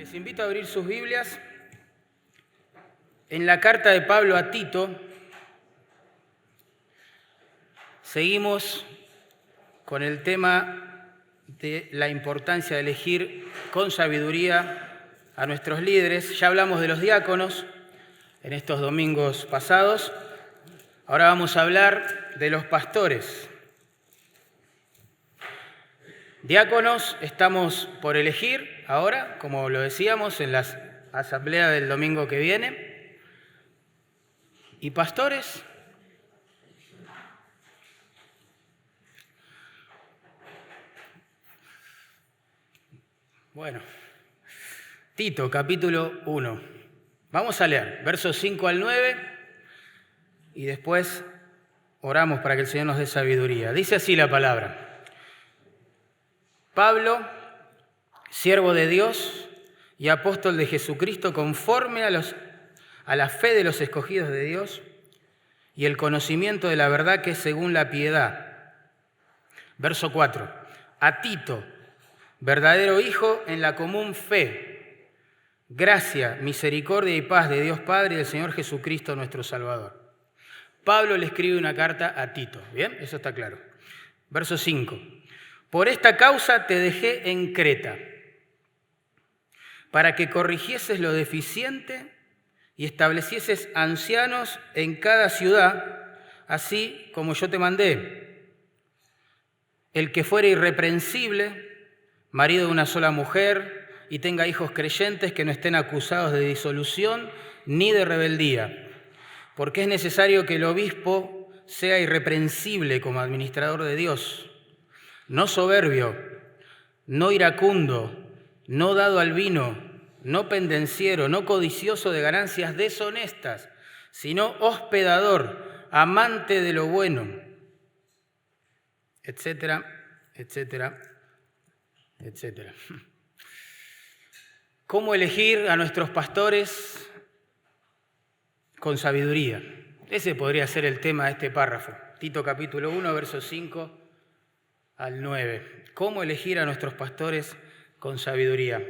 Les invito a abrir sus Biblias en la carta de Pablo a Tito. Seguimos con el tema de la importancia de elegir con sabiduría a nuestros líderes. Ya hablamos de los diáconos en estos domingos pasados. Ahora vamos a hablar de los pastores. Diáconos estamos por elegir ahora, como lo decíamos, en la asamblea del domingo que viene. ¿Y pastores? Bueno, Tito, capítulo 1. Vamos a leer versos 5 al 9 y después oramos para que el Señor nos dé sabiduría. Dice así la palabra. Pablo, siervo de Dios y apóstol de Jesucristo, conforme a la fe de los escogidos de Dios y el conocimiento de la verdad que es según la piedad. Verso 4. A Tito, verdadero hijo en la común fe, gracia, misericordia y paz de Dios Padre y del Señor Jesucristo nuestro Salvador. Pablo le escribe una carta a Tito, ¿bien? Eso está claro. Verso 5. Por esta causa te dejé en Creta, para que corrigieses lo deficiente y establecieses ancianos en cada ciudad, así como yo te mandé. El que fuere irreprensible, marido de una sola mujer, y tenga hijos creyentes que no estén acusados de disolución ni de rebeldía, porque es necesario que el obispo sea irreprensible como administrador de Dios, no soberbio, no iracundo, no dado al vino, no pendenciero, no codicioso de ganancias deshonestas, sino hospedador, amante de lo bueno, etcétera, etcétera, etcétera. ¿Cómo elegir a nuestros pastores con sabiduría? Ese podría ser el tema de este párrafo. Tito capítulo 1, versos 5 al 9. ¿Cómo elegir a nuestros pastores con sabiduría?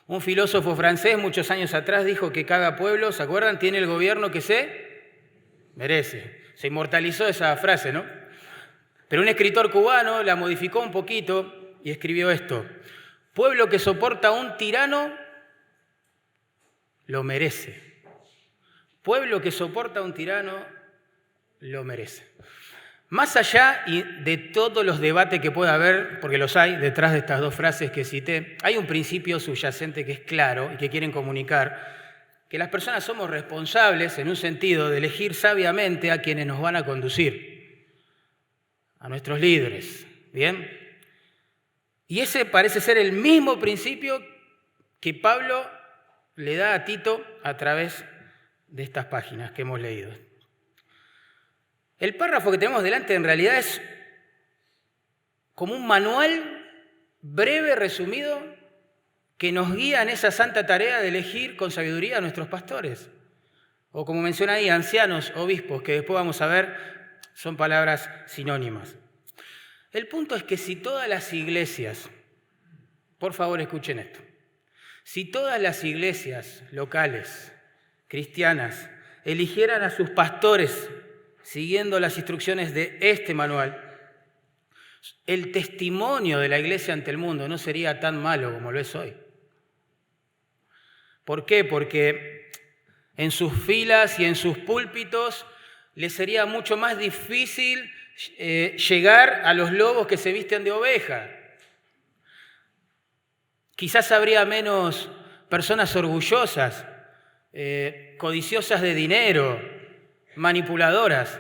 Un filósofo francés muchos años atrás dijo que cada pueblo, ¿se acuerdan?, tiene el gobierno que se merece. Se inmortalizó esa frase, ¿no? Pero un escritor cubano la modificó un poquito y escribió esto: pueblo que soporta a un tirano, lo merece. Pueblo que soporta a un tirano, lo merece. Más allá de todos los debates que pueda haber, porque los hay detrás de estas dos frases que cité, hay un principio subyacente que es claro y que quieren comunicar, que las personas somos responsables en un sentido de elegir sabiamente a quienes nos van a conducir, a nuestros líderes, ¿bien? Y ese parece ser el mismo principio que Pablo le da a Tito a través de estas páginas que hemos leído. El párrafo que tenemos delante en realidad es como un manual breve, resumido, que nos guía en esa santa tarea de elegir con sabiduría a nuestros pastores. O como menciona ahí, ancianos, obispos, que después vamos a ver, son palabras sinónimas. El punto es que si todas las iglesias, por favor escuchen esto, si todas las iglesias locales, cristianas, eligieran a sus pastores siguiendo las instrucciones de este manual, el testimonio de la iglesia ante el mundo no sería tan malo como lo es hoy. ¿Por qué? Porque en sus filas y en sus púlpitos les sería mucho más difícil llegar a los lobos que se visten de oveja. Quizás habría menos personas orgullosas, codiciosas de dinero, manipuladoras,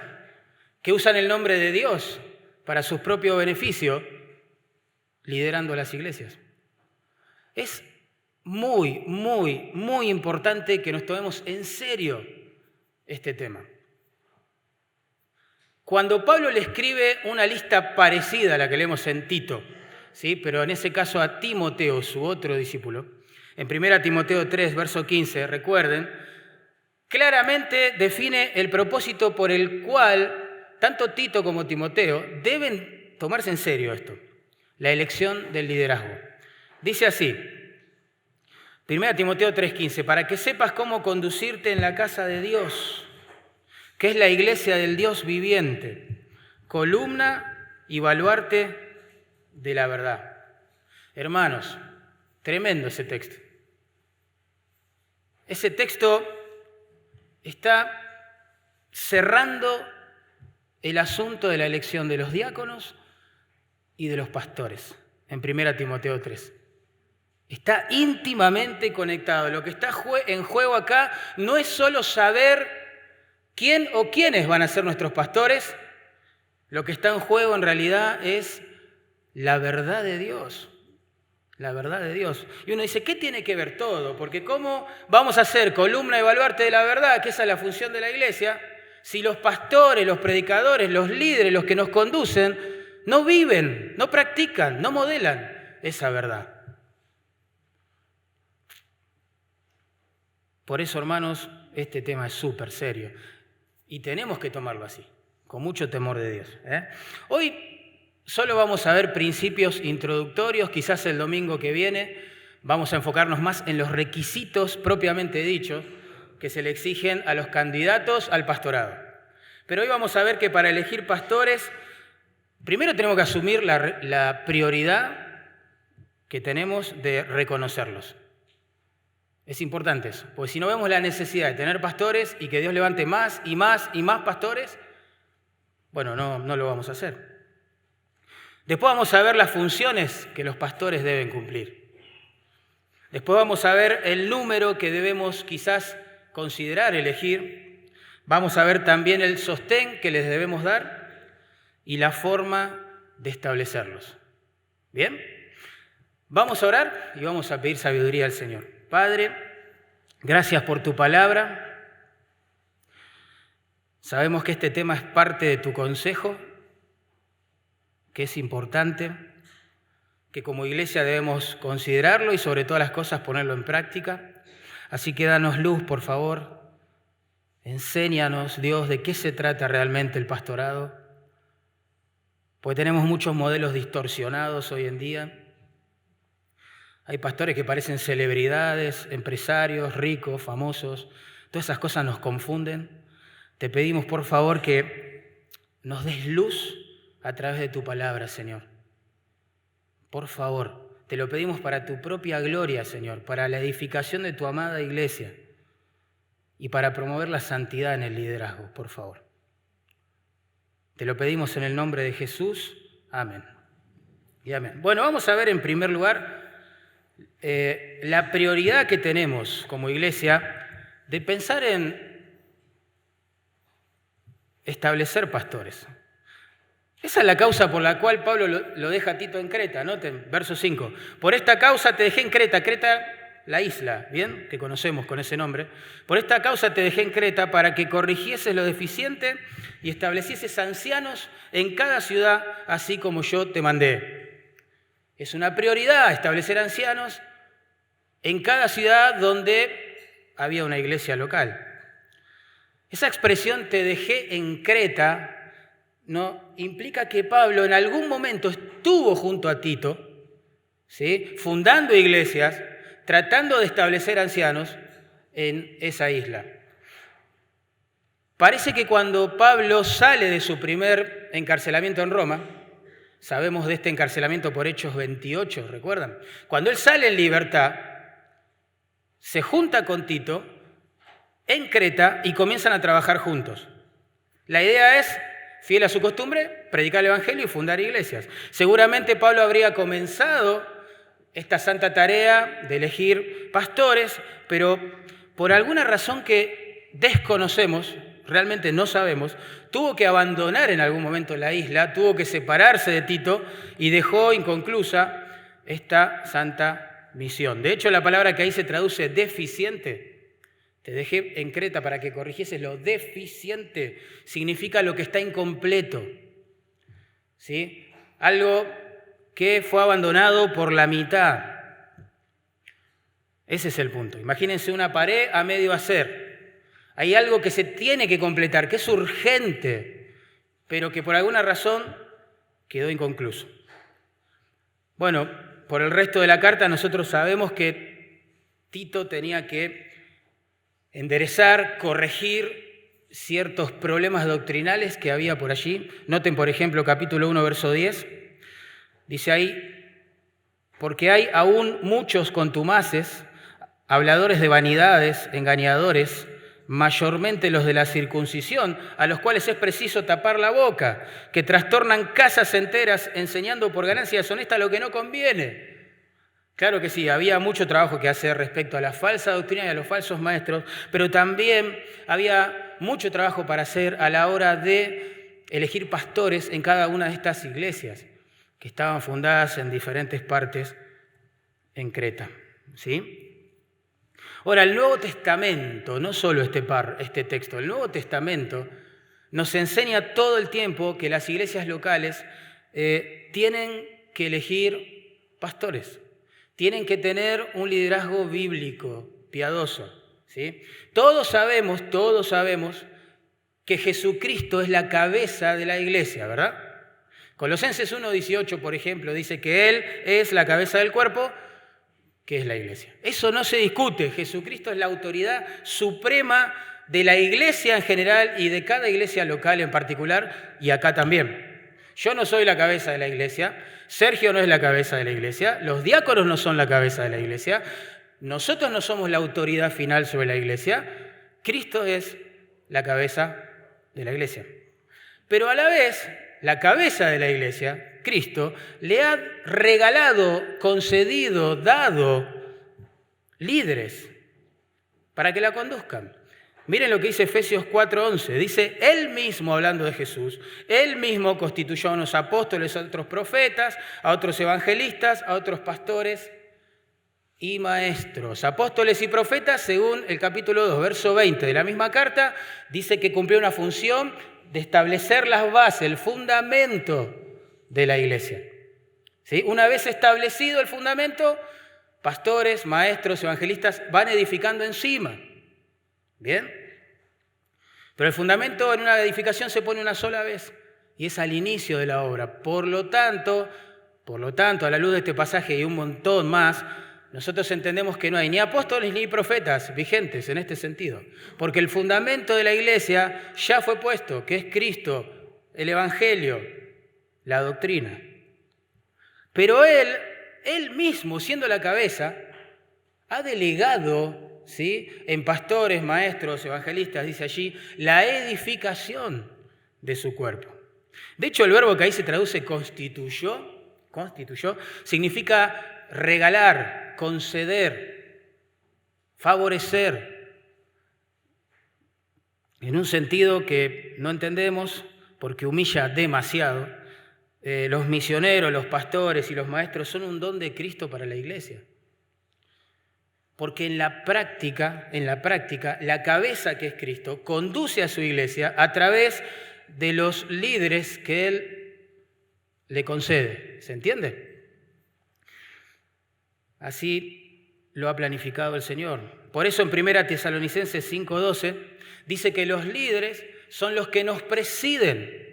que usan el nombre de Dios para su propio beneficio, liderando las iglesias. Es muy, muy, muy importante que nos tomemos en serio este tema. Cuando Pablo le escribe una lista parecida a la que leemos en Tito, ¿sí?, pero en ese caso a Timoteo, su otro discípulo, en 1 Timoteo 3, verso 15, recuerden, claramente define el propósito por el cual tanto Tito como Timoteo deben tomarse en serio esto, la elección del liderazgo. Dice así: 1 Timoteo 3:15, para que sepas cómo conducirte en la casa de Dios, que es la iglesia del Dios viviente, columna y baluarte de la verdad. Hermanos, tremendo ese texto. Ese texto está cerrando el asunto de la elección de los diáconos y de los pastores en 1 Timoteo 3. Está íntimamente conectado. Lo que está en juego acá no es solo saber quién o quiénes van a ser nuestros pastores. Lo que está en juego en realidad es la verdad de Dios. La verdad de Dios. Y uno dice, ¿qué tiene que ver todo? Porque ¿cómo vamos a hacer columna y baluarte de la verdad? Que esa es la función de la iglesia. Si los pastores, los predicadores, los líderes, los que nos conducen, no viven, no practican, no modelan esa verdad. Por eso, hermanos, este tema es súper serio y tenemos que tomarlo así, con mucho temor de Dios. Hoy solo vamos a ver principios introductorios, quizás el domingo que viene vamos a enfocarnos más en los requisitos propiamente dichos que se le exigen a los candidatos al pastorado. Pero hoy vamos a ver que para elegir pastores, primero tenemos que asumir la prioridad que tenemos de reconocerlos. Es importante eso, porque si no vemos la necesidad de tener pastores y que Dios levante más y más y más pastores, bueno, no lo vamos a hacer. Después vamos a ver las funciones que los pastores deben cumplir. Después vamos a ver el número que debemos quizás considerar elegir. Vamos a ver también el sostén que les debemos dar y la forma de establecerlos. ¿Bien? Vamos a orar y vamos a pedir sabiduría al Señor. Padre, gracias por tu palabra. Sabemos que este tema es parte de tu consejo, que es importante, que como iglesia debemos considerarlo y sobre todas las cosas ponerlo en práctica. Así que danos luz, por favor. Enséñanos, Dios, de qué se trata realmente el pastorado, porque tenemos muchos modelos distorsionados hoy en día. Hay pastores que parecen celebridades, empresarios, ricos, famosos. Todas esas cosas nos confunden. Te pedimos, por favor, que nos des luz a través de tu palabra, Señor. Por favor, te lo pedimos para tu propia gloria, Señor, para la edificación de tu amada iglesia y para promover la santidad en el liderazgo, por favor. Te lo pedimos en el nombre de Jesús. Amén. Y amén. Bueno, vamos a ver en primer lugar la prioridad que tenemos como iglesia de pensar en establecer pastores. Esa es la causa por la cual Pablo lo deja a Tito en Creta, noten, verso 5. Por esta causa te dejé en Creta, Creta, la isla, ¿bien? Que conocemos con ese nombre. Por esta causa te dejé en Creta para que corrigieses lo deficiente y establecieses ancianos en cada ciudad, así como yo te mandé. Es una prioridad establecer ancianos en cada ciudad donde había una iglesia local. Esa expresión te dejé en Creta no implica que Pablo en algún momento estuvo junto a Tito, ¿sí?, fundando iglesias, tratando de establecer ancianos en esa isla. Parece que cuando Pablo sale de su primer encarcelamiento en Roma, sabemos de este encarcelamiento por Hechos 28, ¿recuerdan? Cuando él sale en libertad, se junta con Tito en Creta y comienzan a trabajar juntos. La idea es, fiel a su costumbre, predicar el evangelio y fundar iglesias. Seguramente Pablo habría comenzado esta santa tarea de elegir pastores, pero por alguna razón que desconocemos, realmente no sabemos, tuvo que abandonar en algún momento la isla, tuvo que separarse de Tito y dejó inconclusa esta santa misión. De hecho, la palabra que ahí se traduce deficiente, te dejé en Creta para que corrigieses lo deficiente, significa lo que está incompleto, ¿sí? Algo que fue abandonado por la mitad. Ese es el punto. Imagínense una pared a medio hacer. Hay algo que se tiene que completar, que es urgente, pero que por alguna razón quedó inconcluso. Bueno, por el resto de la carta nosotros sabemos que Tito tenía que enderezar, corregir ciertos problemas doctrinales que había por allí. Noten, por ejemplo, capítulo 1, verso 10. Dice ahí, porque hay aún muchos contumaces, habladores de vanidades, engañadores, mayormente los de la circuncisión, a los cuales es preciso tapar la boca, que trastornan casas enteras enseñando por ganancia deshonesta lo que no conviene. Claro que sí, había mucho trabajo que hacer respecto a la falsa doctrina y a los falsos maestros, pero también había mucho trabajo para hacer a la hora de elegir pastores en cada una de estas iglesias, que estaban fundadas en diferentes partes en Creta. ¿Sí? Ahora, el Nuevo Testamento, no solo este texto, el Nuevo Testamento nos enseña todo el tiempo que las iglesias locales tienen que elegir pastores. Tienen que tener un liderazgo bíblico, piadoso. ¿Sí? Todos sabemos que Jesucristo es la cabeza de la iglesia, ¿verdad? Colosenses 1:18, por ejemplo, dice que Él es la cabeza del cuerpo, que es la iglesia. Eso no se discute. Jesucristo es la autoridad suprema de la iglesia en general y de cada iglesia local en particular, y acá también. Yo no soy la cabeza de la iglesia, Sergio no es la cabeza de la iglesia, los diáconos no son la cabeza de la iglesia, nosotros no somos la autoridad final sobre la iglesia, Cristo es la cabeza de la iglesia. Pero a la vez, la cabeza de la iglesia, Cristo, le ha regalado, concedido, dado líderes para que la conduzcan. Miren lo que dice Efesios 4:11. Dice, Él mismo, hablando de Jesús, Él mismo constituyó a unos apóstoles, a otros profetas, a otros evangelistas, a otros pastores y maestros. Apóstoles y profetas, según el capítulo 2, verso 20 de la misma carta, dice que cumplió una función de establecer las bases, el fundamento de la iglesia. ¿Sí? Una vez establecido el fundamento, pastores, maestros, evangelistas van edificando encima. ¿Bien? Pero el fundamento en una edificación se pone una sola vez y es al inicio de la obra. Por lo tanto, a la luz de este pasaje y un montón más, nosotros entendemos que no hay ni apóstoles ni profetas vigentes en este sentido, porque el fundamento de la iglesia ya fue puesto, que es Cristo, el Evangelio, la doctrina. Pero Él mismo, siendo la cabeza, ha delegado, ¿sí?, en pastores, maestros, evangelistas, dice allí, la edificación de su cuerpo. De hecho, el verbo que ahí se traduce constituyó, significa regalar, conceder, favorecer, en un sentido que no entendemos porque humilla demasiado. Los misioneros, los pastores y los maestros son un don de Cristo para la iglesia. Porque en la práctica, la cabeza que es Cristo conduce a su iglesia a través de los líderes que Él le concede. ¿Se entiende? Así lo ha planificado el Señor. Por eso en 1 Tesalonicenses 5:12 dice que los líderes son los que nos presiden,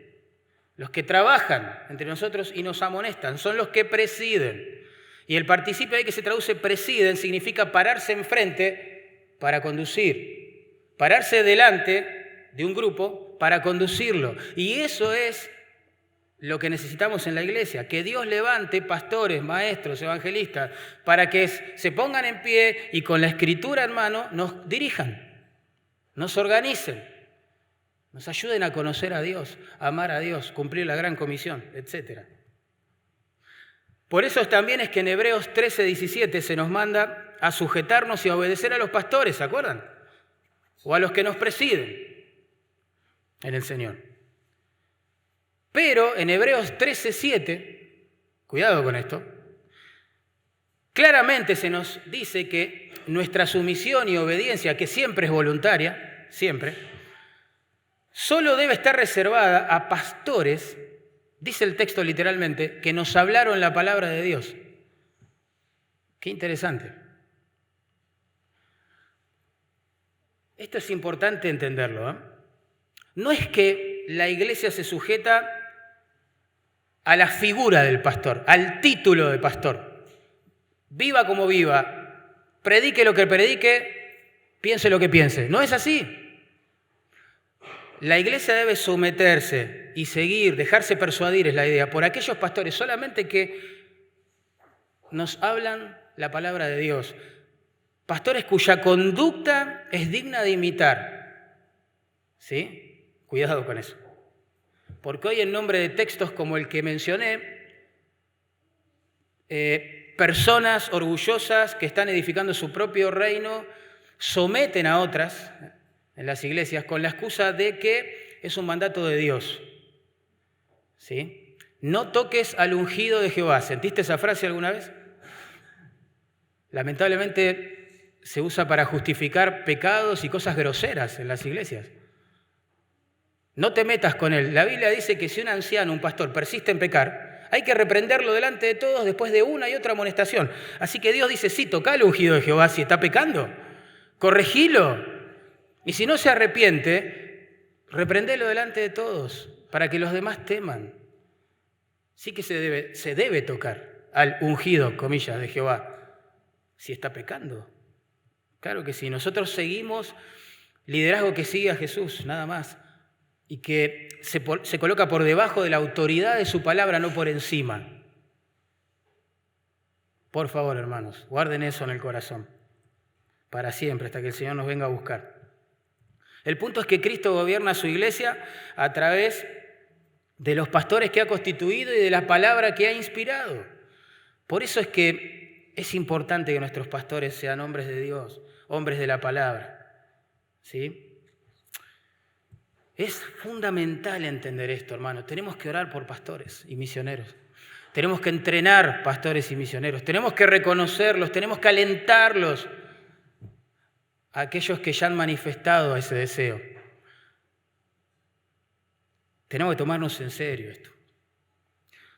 los que trabajan entre nosotros y nos amonestan, son los que presiden. Y el participio ahí que se traduce presiden significa pararse enfrente para conducir, pararse delante de un grupo para conducirlo. Y eso es lo que necesitamos en la iglesia, que Dios levante pastores, maestros, evangelistas, para que se pongan en pie y con la escritura en mano nos dirijan, nos organicen, nos ayuden a conocer a Dios, a amar a Dios, cumplir la gran comisión, etc. Por eso también es que en Hebreos 13:17 se nos manda a sujetarnos y a obedecer a los pastores, ¿se acuerdan? O a los que nos presiden en el Señor. Pero en Hebreos 13:7, cuidado con esto, claramente se nos dice que nuestra sumisión y obediencia, que siempre es voluntaria, siempre, solo debe estar reservada a pastores, dice el texto literalmente, que nos hablaron la palabra de Dios. Qué interesante. Esto es importante entenderlo, ¿eh? No es que la iglesia se sujeta a la figura del pastor, al título de pastor. Viva como viva, predique lo que predique, piense lo que piense. No es así. La iglesia debe someterse y seguir, dejarse persuadir, es la idea, por aquellos pastores solamente que nos hablan la palabra de Dios. Pastores cuya conducta es digna de imitar. ¿Sí? Cuidado con eso. Porque hoy en nombre de textos como el que mencioné, personas orgullosas que están edificando su propio reino someten a otras en las iglesias con la excusa de que es un mandato de Dios. ¿Sí? No toques al ungido de Jehová. ¿Sentiste esa frase alguna vez? Lamentablemente se usa para justificar pecados y cosas groseras en las iglesias. No te metas con él. La Biblia dice que si un anciano, un pastor, persiste en pecar, hay que reprenderlo delante de todos después de una y otra amonestación. Así que Dios dice, sí, toca al ungido de Jehová si está pecando. Corregilo. Y si no se arrepiente, reprendelo delante de todos para que los demás teman. Sí que se debe tocar al ungido, comillas, de Jehová, si está pecando. Claro que sí. Nosotros seguimos liderazgo que sigue a Jesús, nada más. Y que se coloca por debajo de la autoridad de su palabra, no por encima. Por favor, hermanos, guarden eso en el corazón. Para siempre, hasta que el Señor nos venga a buscar. El punto es que Cristo gobierna su iglesia a través de los pastores que ha constituido y de la palabra que ha inspirado. Por eso es que es importante que nuestros pastores sean hombres de Dios, hombres de la palabra. ¿Sí? Es fundamental entender esto, hermanos. Tenemos que orar por pastores y misioneros. Tenemos que entrenar pastores y misioneros. Tenemos que reconocerlos, tenemos que alentarlos. A aquellos que ya han manifestado ese deseo. Tenemos que tomarnos en serio esto.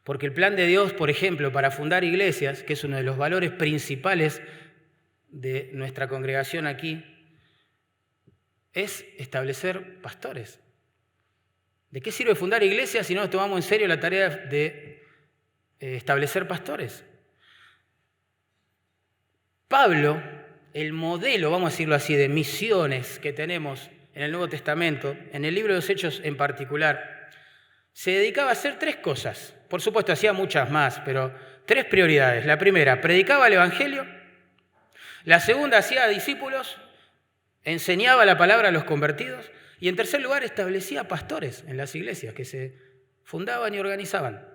Porque el plan de Dios, por ejemplo, para fundar iglesias, que es uno de los valores principales de nuestra congregación aquí, es establecer pastores. ¿De qué sirve fundar iglesias si no nos tomamos en serio la tarea de establecer pastores? Pablo, el modelo, vamos a decirlo así, de misiones que tenemos en el Nuevo Testamento, en el libro de los Hechos en particular, se dedicaba a hacer 3 cosas. Por supuesto, hacía muchas más, pero 3 prioridades. La primera, predicaba el Evangelio. La segunda, hacía discípulos, enseñaba la palabra a los convertidos. Y en tercer lugar, establecía pastores en las iglesias que se fundaban y organizaban.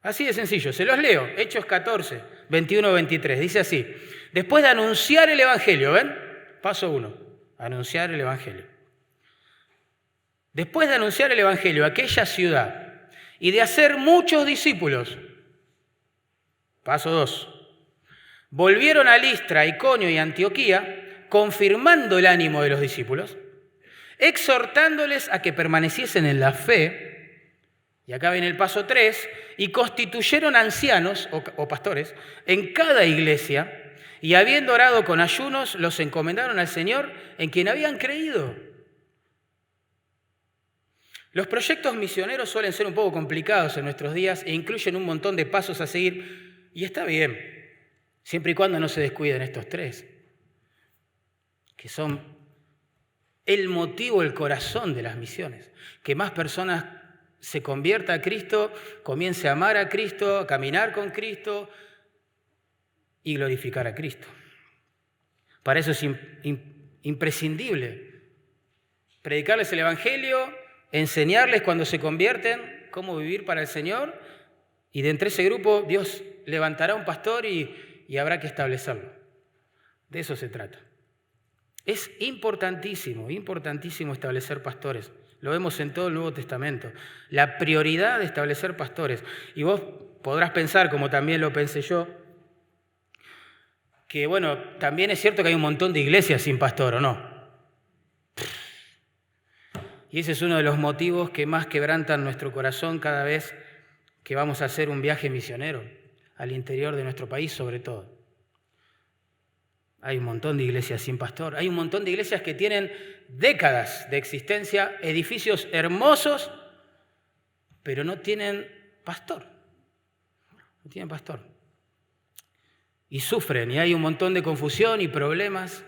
Así de sencillo, se los leo. Hechos 14, 21-23, dice así. Después de anunciar el Evangelio, ¿ven? Paso 1, anunciar el Evangelio. Después de anunciar el Evangelio a aquella ciudad y de hacer muchos discípulos, paso 2, volvieron a Listra, Iconio y Antioquía, confirmando el ánimo de los discípulos, exhortándoles a que permaneciesen en la fe. Y acá viene el paso 3, y constituyeron ancianos o pastores en cada iglesia, y habiendo orado con ayunos, los encomendaron al Señor en quien habían creído. Los proyectos misioneros suelen ser un poco complicados en nuestros días e incluyen un montón de pasos a seguir, y está bien, siempre y cuando no se descuiden estos 3, que son el motivo, el corazón de las misiones, que más personas se convierta a Cristo, comience a amar a Cristo, a caminar con Cristo y glorificar a Cristo. Para eso es imprescindible predicarles el Evangelio, enseñarles cuando se convierten cómo vivir para el Señor, y de entre ese grupo Dios levantará un pastor y habrá que establecerlo. De eso se trata. Es importantísimo, importantísimo establecer pastores. Lo vemos en todo el Nuevo Testamento. La prioridad de establecer pastores. Y vos podrás pensar, como también lo pensé yo, que bueno, también es cierto que hay un montón de iglesias sin pastor, ¿o no? Y ese es uno de los motivos que más quebrantan nuestro corazón cada vez que vamos a hacer un viaje misionero al interior de nuestro país, sobre todo. Hay un montón de iglesias sin pastor. Hay un montón de iglesias que tienen décadas de existencia, edificios hermosos, pero no tienen pastor. No tienen pastor. y sufren, y hay un montón de confusión y problemas,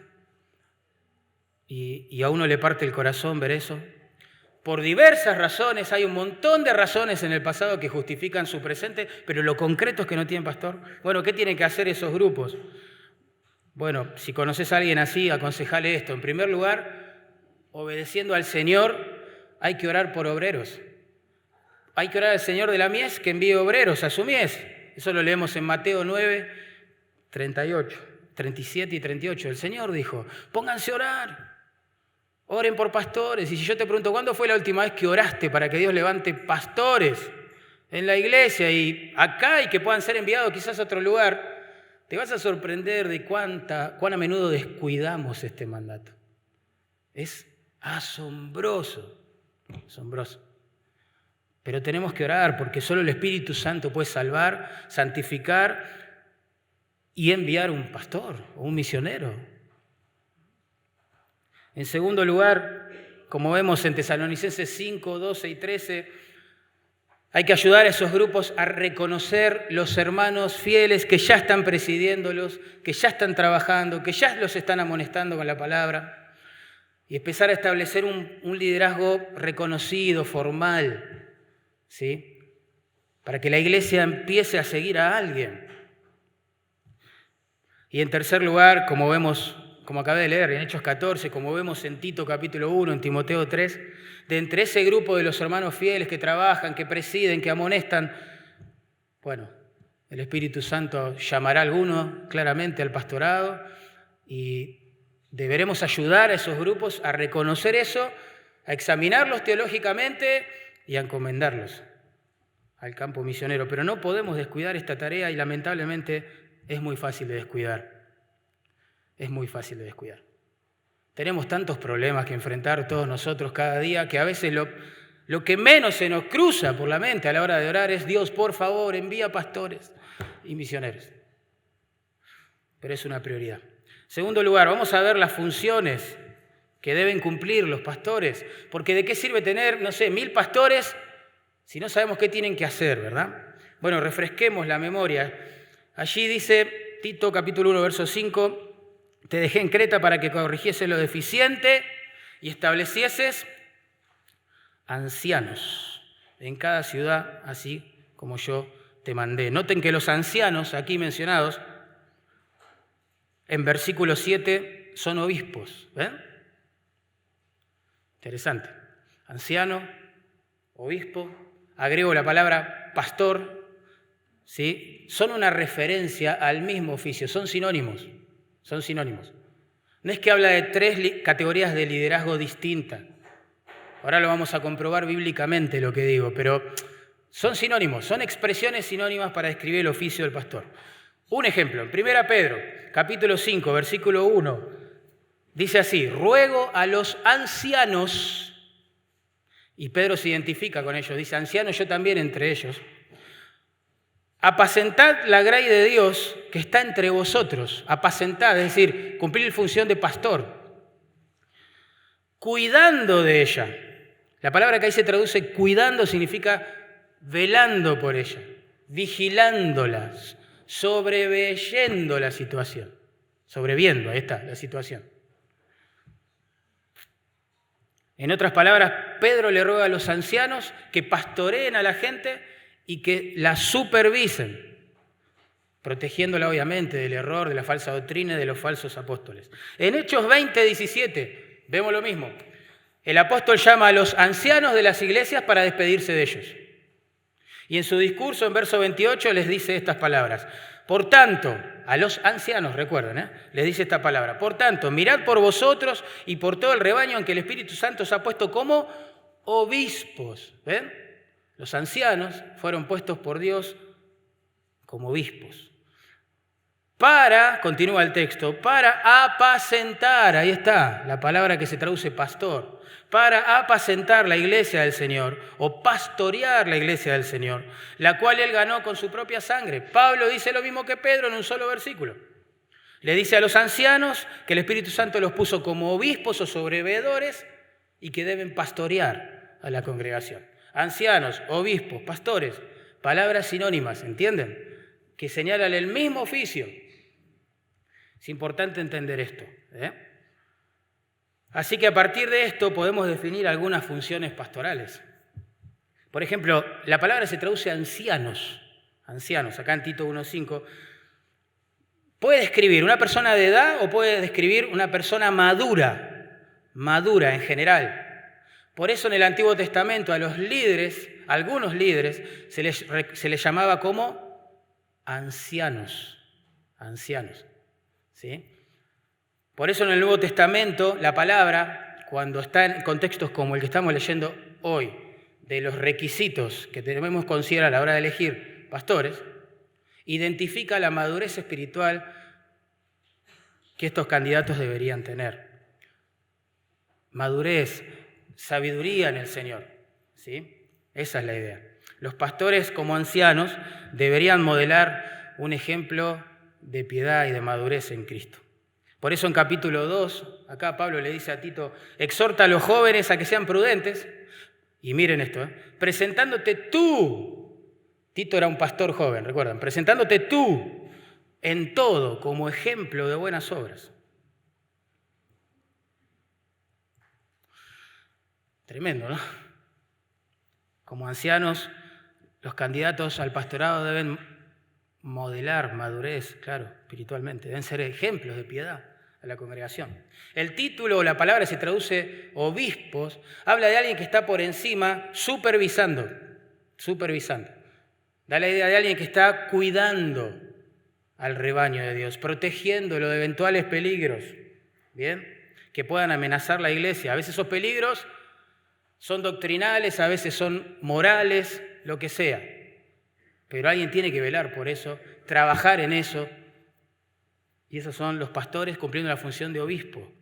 y a uno le parte el corazón ver eso. Por diversas razones, hay un montón de razones en el pasado que justifican su presente, pero lo concreto es que no tienen pastor. Bueno, ¿qué tienen que hacer esos grupos? Bueno, si conoces a alguien así, aconsejale esto. En primer lugar, obedeciendo al Señor, hay que orar por obreros. Hay que orar al Señor de la mies que envíe obreros a su mies. Eso lo leemos en Mateo 9, 38, 37 y 38. El Señor dijo, pónganse a orar. Oren por pastores. Y si yo te pregunto, ¿cuándo fue la última vez que oraste para que Dios levante pastores en la iglesia y acá y que puedan ser enviados quizás a otro lugar? Te vas a sorprender de cuán a menudo descuidamos este mandato. Es asombroso, asombroso. Pero tenemos que orar porque solo el Espíritu Santo puede salvar, santificar y enviar un pastor o un misionero. En segundo lugar, como vemos en Tesalonicenses 5, 12 y 13, hay que ayudar a esos grupos a reconocer los hermanos fieles que ya están presidiéndolos, que ya están trabajando, que ya los están amonestando con la palabra y empezar a establecer un liderazgo reconocido, formal, ¿sí? Para que la iglesia empiece a seguir a alguien. Y en tercer lugar, como vemos, como acabé de leer en Hechos 14, como vemos en Tito capítulo 1, en Timoteo 3, de entre ese grupo de los hermanos fieles que trabajan, que presiden, que amonestan, bueno, el Espíritu Santo llamará a alguno claramente al pastorado y deberemos ayudar a esos grupos a reconocer eso, a examinarlos teológicamente y a encomendarlos al campo misionero. Pero no podemos descuidar esta tarea y lamentablemente es muy fácil de descuidar. Es muy fácil de descuidar. Tenemos tantos problemas que enfrentar todos nosotros cada día que a veces lo que menos se nos cruza por la mente a la hora de orar es Dios, por favor, envía pastores y misioneros. Pero es una prioridad. En segundo lugar, vamos a ver las funciones que deben cumplir los pastores. Porque ¿de qué sirve tener, 1000 pastores si no sabemos qué tienen que hacer, verdad? Bueno, refresquemos la memoria. Allí dice Tito capítulo 1, verso 5, te dejé en Creta para que corrigieses lo deficiente y establecieses ancianos en cada ciudad, así como yo te mandé. Noten que los ancianos aquí mencionados en versículo 7 son obispos. ¿Ven? Interesante. Anciano, obispo, agrego la palabra pastor, ¿sí? Son una referencia al mismo oficio, son sinónimos. Son sinónimos. No es que habla de 3 categorías de liderazgo distintas. Ahora lo vamos a comprobar bíblicamente lo que digo, pero son sinónimos, son expresiones sinónimas para describir el oficio del pastor. Un ejemplo, en 1 Pedro, capítulo 5, versículo 1, dice así, ruego a los ancianos, y Pedro se identifica con ellos, dice, ancianos yo también entre ellos, apacentad la grey de Dios que está entre vosotros. Apacentad, es decir, cumplir la función de pastor. Cuidando de ella. La palabra que ahí se traduce cuidando significa velando por ella, vigilándolas, sobreveyendo la situación. Sobreviendo, ahí está, la situación. En otras palabras, Pedro le ruega a los ancianos que pastoreen a la gente y que la supervisen, protegiéndola obviamente del error, de la falsa doctrina y de los falsos apóstoles. En Hechos 20, 17 vemos lo mismo. El apóstol llama a los ancianos de las iglesias para despedirse de ellos. Y en su discurso, en verso 28, les dice estas palabras. Por tanto, a los ancianos, recuerden, les dice esta palabra. Por tanto, mirad por vosotros y por todo el rebaño en que el Espíritu Santo os ha puesto como obispos. ¿Ven? Los ancianos fueron puestos por Dios como obispos. Para, continúa el texto, para apacentar, ahí está la palabra que se traduce pastor, para apacentar la iglesia del Señor o pastorear la iglesia del Señor, la cual él ganó con su propia sangre. Pablo dice lo mismo que Pedro en un solo versículo. Le dice a los ancianos que el Espíritu Santo los puso como obispos o sobreveedores y que deben pastorear a la congregación. Ancianos, obispos, pastores, palabras sinónimas, ¿entienden? Que señalan el mismo oficio, Es importante entender esto. Así que a partir de esto podemos definir algunas funciones pastorales. Por ejemplo, la palabra se traduce ancianos. Ancianos, acá en Tito 1:5. Puede describir una persona de edad o puede describir una persona madura en general. Por eso en el Antiguo Testamento a los líderes, a algunos líderes, se les llamaba como ancianos. ¿Sí? Por eso en el Nuevo Testamento la palabra, cuando está en contextos como el que estamos leyendo hoy, de los requisitos que debemos considerar a la hora de elegir pastores, identifica la madurez espiritual que estos candidatos deberían tener. Madurez, sabiduría en el Señor. ¿Sí? Esa es la idea. Los pastores como ancianos deberían modelar un ejemplo de piedad y de madurez en Cristo. Por eso en capítulo 2, acá Pablo le dice a Tito, exhorta a los jóvenes a que sean prudentes. Y miren esto, presentándote tú, Tito era un pastor joven, recuerdan, presentándote tú en todo como ejemplo de buenas obras. Tremendo, ¿no? Como ancianos, los candidatos al pastorado deben modelar madurez, claro, espiritualmente. Deben ser ejemplos de piedad a la congregación. El título o la palabra se traduce obispos, habla de alguien que está por encima supervisando. Da la idea de alguien que está cuidando al rebaño de Dios, protegiéndolo de eventuales peligros, ¿bien? Que puedan amenazar la iglesia. A veces esos peligros son doctrinales, a veces son morales, lo que sea. Pero alguien tiene que velar por eso, trabajar en eso. Y esos son los pastores cumpliendo la función de obispo.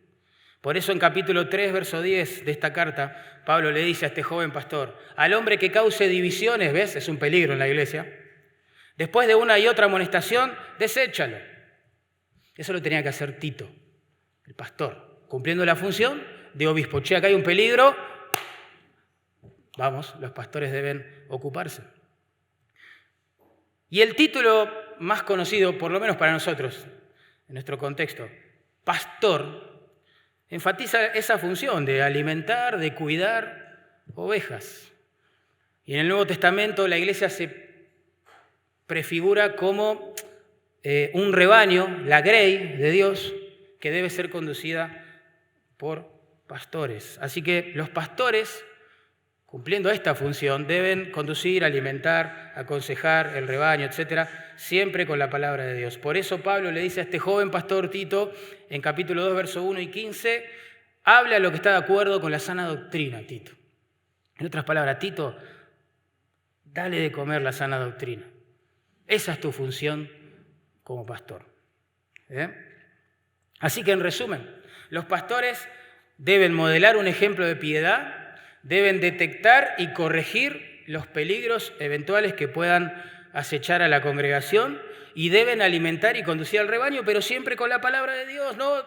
Por eso en capítulo 3, verso 10 de esta carta, Pablo le dice a este joven pastor, al hombre que cause divisiones, ¿ves? Es un peligro en la iglesia. Después de una y otra amonestación, deséchalo. Eso lo tenía que hacer Tito, el pastor, cumpliendo la función de obispo. Che, acá hay un peligro. Vamos, los pastores deben ocuparse. Y el título más conocido, por lo menos para nosotros, en nuestro contexto, pastor, enfatiza esa función de alimentar, de cuidar ovejas. Y en el Nuevo Testamento la iglesia se prefigura como un rebaño, la grey de Dios, que debe ser conducida por pastores. Así que los pastores, cumpliendo esta función, deben conducir, alimentar, aconsejar el rebaño, etcétera, siempre con la palabra de Dios. Por eso Pablo le dice a este joven pastor Tito, en capítulo 2, verso 1 y 15, habla lo que está de acuerdo con la sana doctrina, Tito. En otras palabras, Tito, dale de comer la sana doctrina. Esa es tu función como pastor. Así que en resumen, los pastores deben modelar un ejemplo de piedad, deben detectar y corregir los peligros eventuales que puedan acechar a la congregación y deben alimentar y conducir al rebaño, pero siempre con la palabra de Dios, no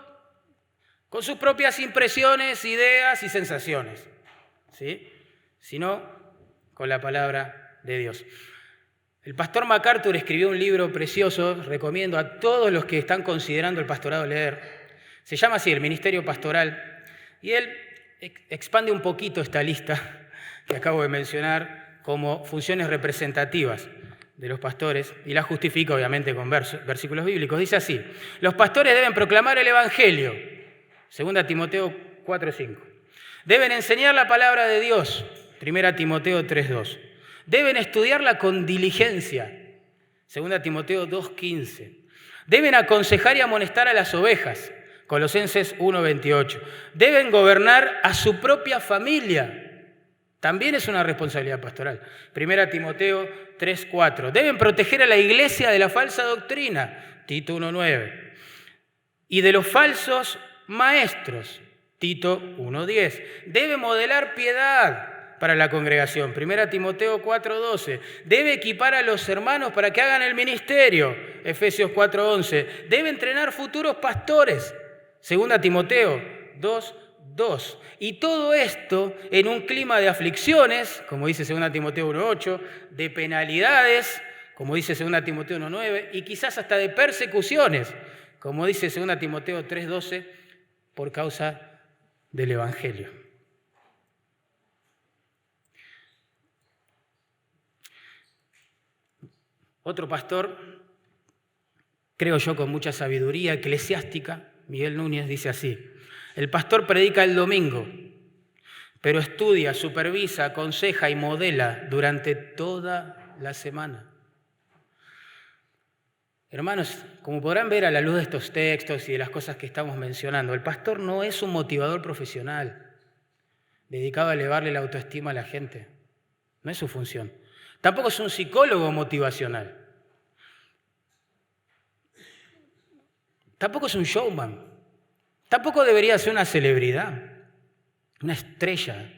con sus propias impresiones, ideas y sensaciones, ¿sí? Sino con la palabra de Dios. El pastor MacArthur escribió un libro precioso, recomiendo a todos los que están considerando el pastorado leer. Se llama así, El Ministerio Pastoral, y él expande un poquito esta lista que acabo de mencionar como funciones representativas de los pastores y la justifica obviamente con versículos bíblicos. Dice así, los pastores deben proclamar el Evangelio, 2 Timoteo 4:5. Deben enseñar la palabra de Dios, 1 Timoteo 3:2. Deben estudiarla con diligencia, 2 Timoteo 2:15. Deben aconsejar y amonestar a las ovejas, Colosenses 1:28. Deben gobernar a su propia familia. También es una responsabilidad pastoral. 1 Timoteo 3:4. Deben proteger a la iglesia de la falsa doctrina. Tito 1:9. Y de los falsos maestros. Tito 1:10. Debe modelar piedad para la congregación. 1 Timoteo 4:12. Debe equipar a los hermanos para que hagan el ministerio. Efesios 4:11. Debe entrenar futuros pastores. 2 Timoteo 2:2. Y todo esto en un clima de aflicciones, como dice 2 Timoteo 1:8, de penalidades, como dice 2 Timoteo 1:9, y quizás hasta de persecuciones, como dice 2 Timoteo 3:12, por causa del Evangelio. Otro pastor, creo yo con mucha sabiduría eclesiástica, Miguel Núñez, dice así: el pastor predica el domingo, pero estudia, supervisa, aconseja y modela durante toda la semana. Hermanos, como podrán ver a la luz de estos textos y de las cosas que estamos mencionando, el pastor no es un motivador profesional dedicado a elevarle la autoestima a la gente. No es su función. Tampoco es un psicólogo motivacional. Tampoco es un showman. Tampoco debería ser una celebridad, una estrella.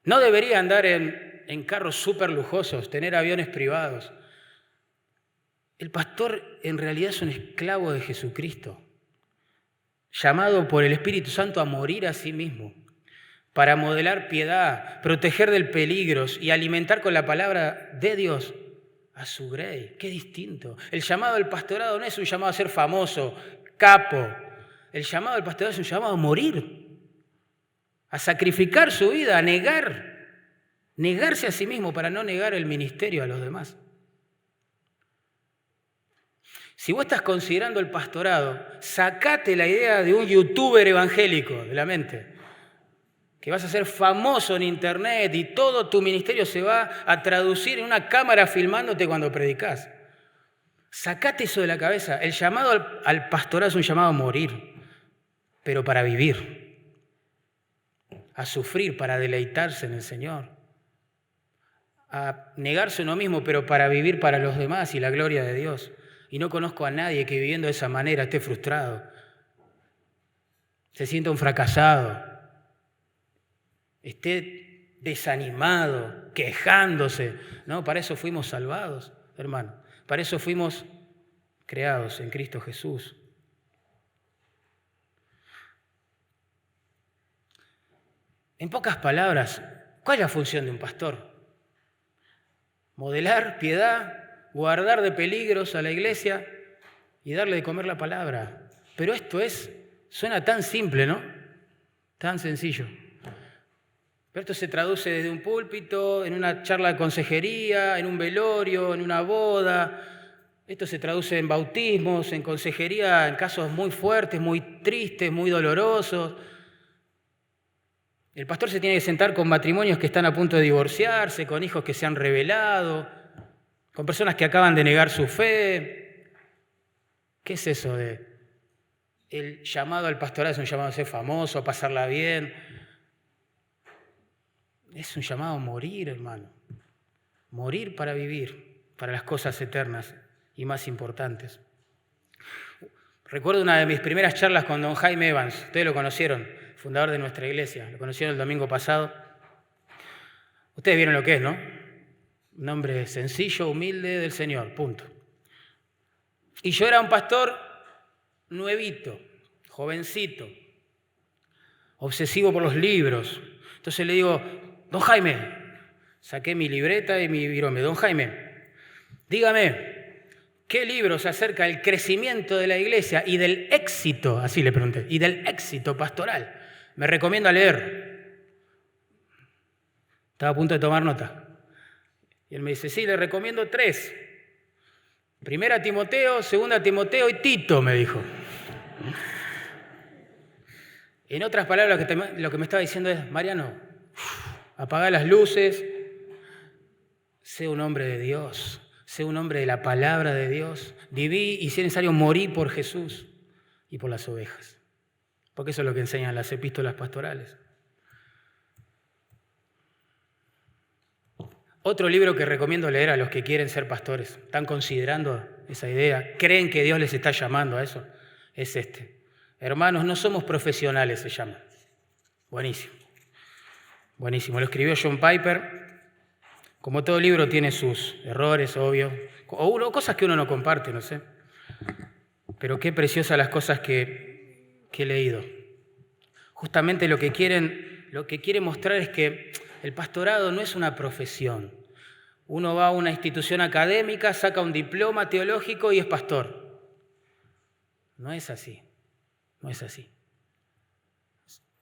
No debería andar en carros súper lujosos, tener aviones privados. El pastor en realidad es un esclavo de Jesucristo, llamado por el Espíritu Santo a morir a sí mismo, para modelar piedad, proteger del peligro y alimentar con la palabra de Dios a su grey. Qué distinto. El llamado al pastorado no es un llamado a ser famoso, capo. El llamado al pastorado es un llamado a morir, a sacrificar su vida, a negarse a sí mismo para no negar el ministerio a los demás. Si vos estás considerando el pastorado, sacate la idea de un youtuber evangélico de la mente, que vas a ser famoso en internet y todo tu ministerio se va a traducir en una cámara filmándote cuando predicás. Sacate eso de la cabeza. El llamado al pastorado es un llamado a morir, pero para vivir, a sufrir, para deleitarse en el Señor, a negarse uno mismo, pero para vivir para los demás y la gloria de Dios. Y no conozco a nadie que viviendo de esa manera esté frustrado, se sienta un fracasado, esté desanimado, quejándose. No, para eso fuimos salvados, hermano. Para eso fuimos creados en Cristo Jesús. En pocas palabras, ¿cuál es la función de un pastor? Modelar piedad, guardar de peligros a la iglesia y darle de comer la palabra. Pero esto suena tan simple, ¿no? Tan sencillo. Pero esto se traduce desde un púlpito, en una charla de consejería, en un velorio, en una boda. Esto se traduce en bautismos, en consejería, en casos muy fuertes, muy tristes, muy dolorosos. El pastor se tiene que sentar con matrimonios que están a punto de divorciarse, con hijos que se han rebelado, con personas que acaban de negar su fe. ¿Qué es eso de el llamado al pastorado? Es un llamado a ser famoso, a pasarla bien. Es un llamado a morir, hermano. Morir para vivir, para las cosas eternas y más importantes. Recuerdo una de mis primeras charlas con don Jaime Evans. Ustedes lo conocieron, fundador de nuestra iglesia. Lo conocieron el domingo pasado. Ustedes vieron lo que es, ¿no? Un hombre sencillo, humilde del Señor, punto. Y yo era un pastor nuevito, jovencito, obsesivo por los libros. Entonces le digo, don Jaime, saqué mi libreta y mi virome. Don Jaime, dígame, ¿qué libros acerca del crecimiento de la iglesia y del éxito, así le pregunté, y del éxito pastoral me recomienda leer? Estaba a punto de tomar nota. Y él me dice, sí, le recomiendo 3. 1 Timoteo, 2 Timoteo y Tito, me dijo. En otras palabras, lo que me estaba diciendo es, Mariano, apagá las luces, sé un hombre de Dios, sé un hombre de la palabra de Dios, viví y si es necesario morí por Jesús y por las ovejas. Porque eso es lo que enseñan las epístolas pastorales. Otro libro que recomiendo leer a los que quieren ser pastores, están considerando esa idea, creen que Dios les está llamando a eso, es este. Hermanos, no somos profesionales, se llama. Buenísimo. Buenísimo. Lo escribió John Piper. Como todo libro tiene sus errores, obvio, o cosas que uno no comparte, no sé. Pero qué preciosas las cosas que he leído. Justamente lo que quiere mostrar es que el pastorado no es una profesión. Uno va a una institución académica, saca un diploma teológico y es pastor. No es así, no es así.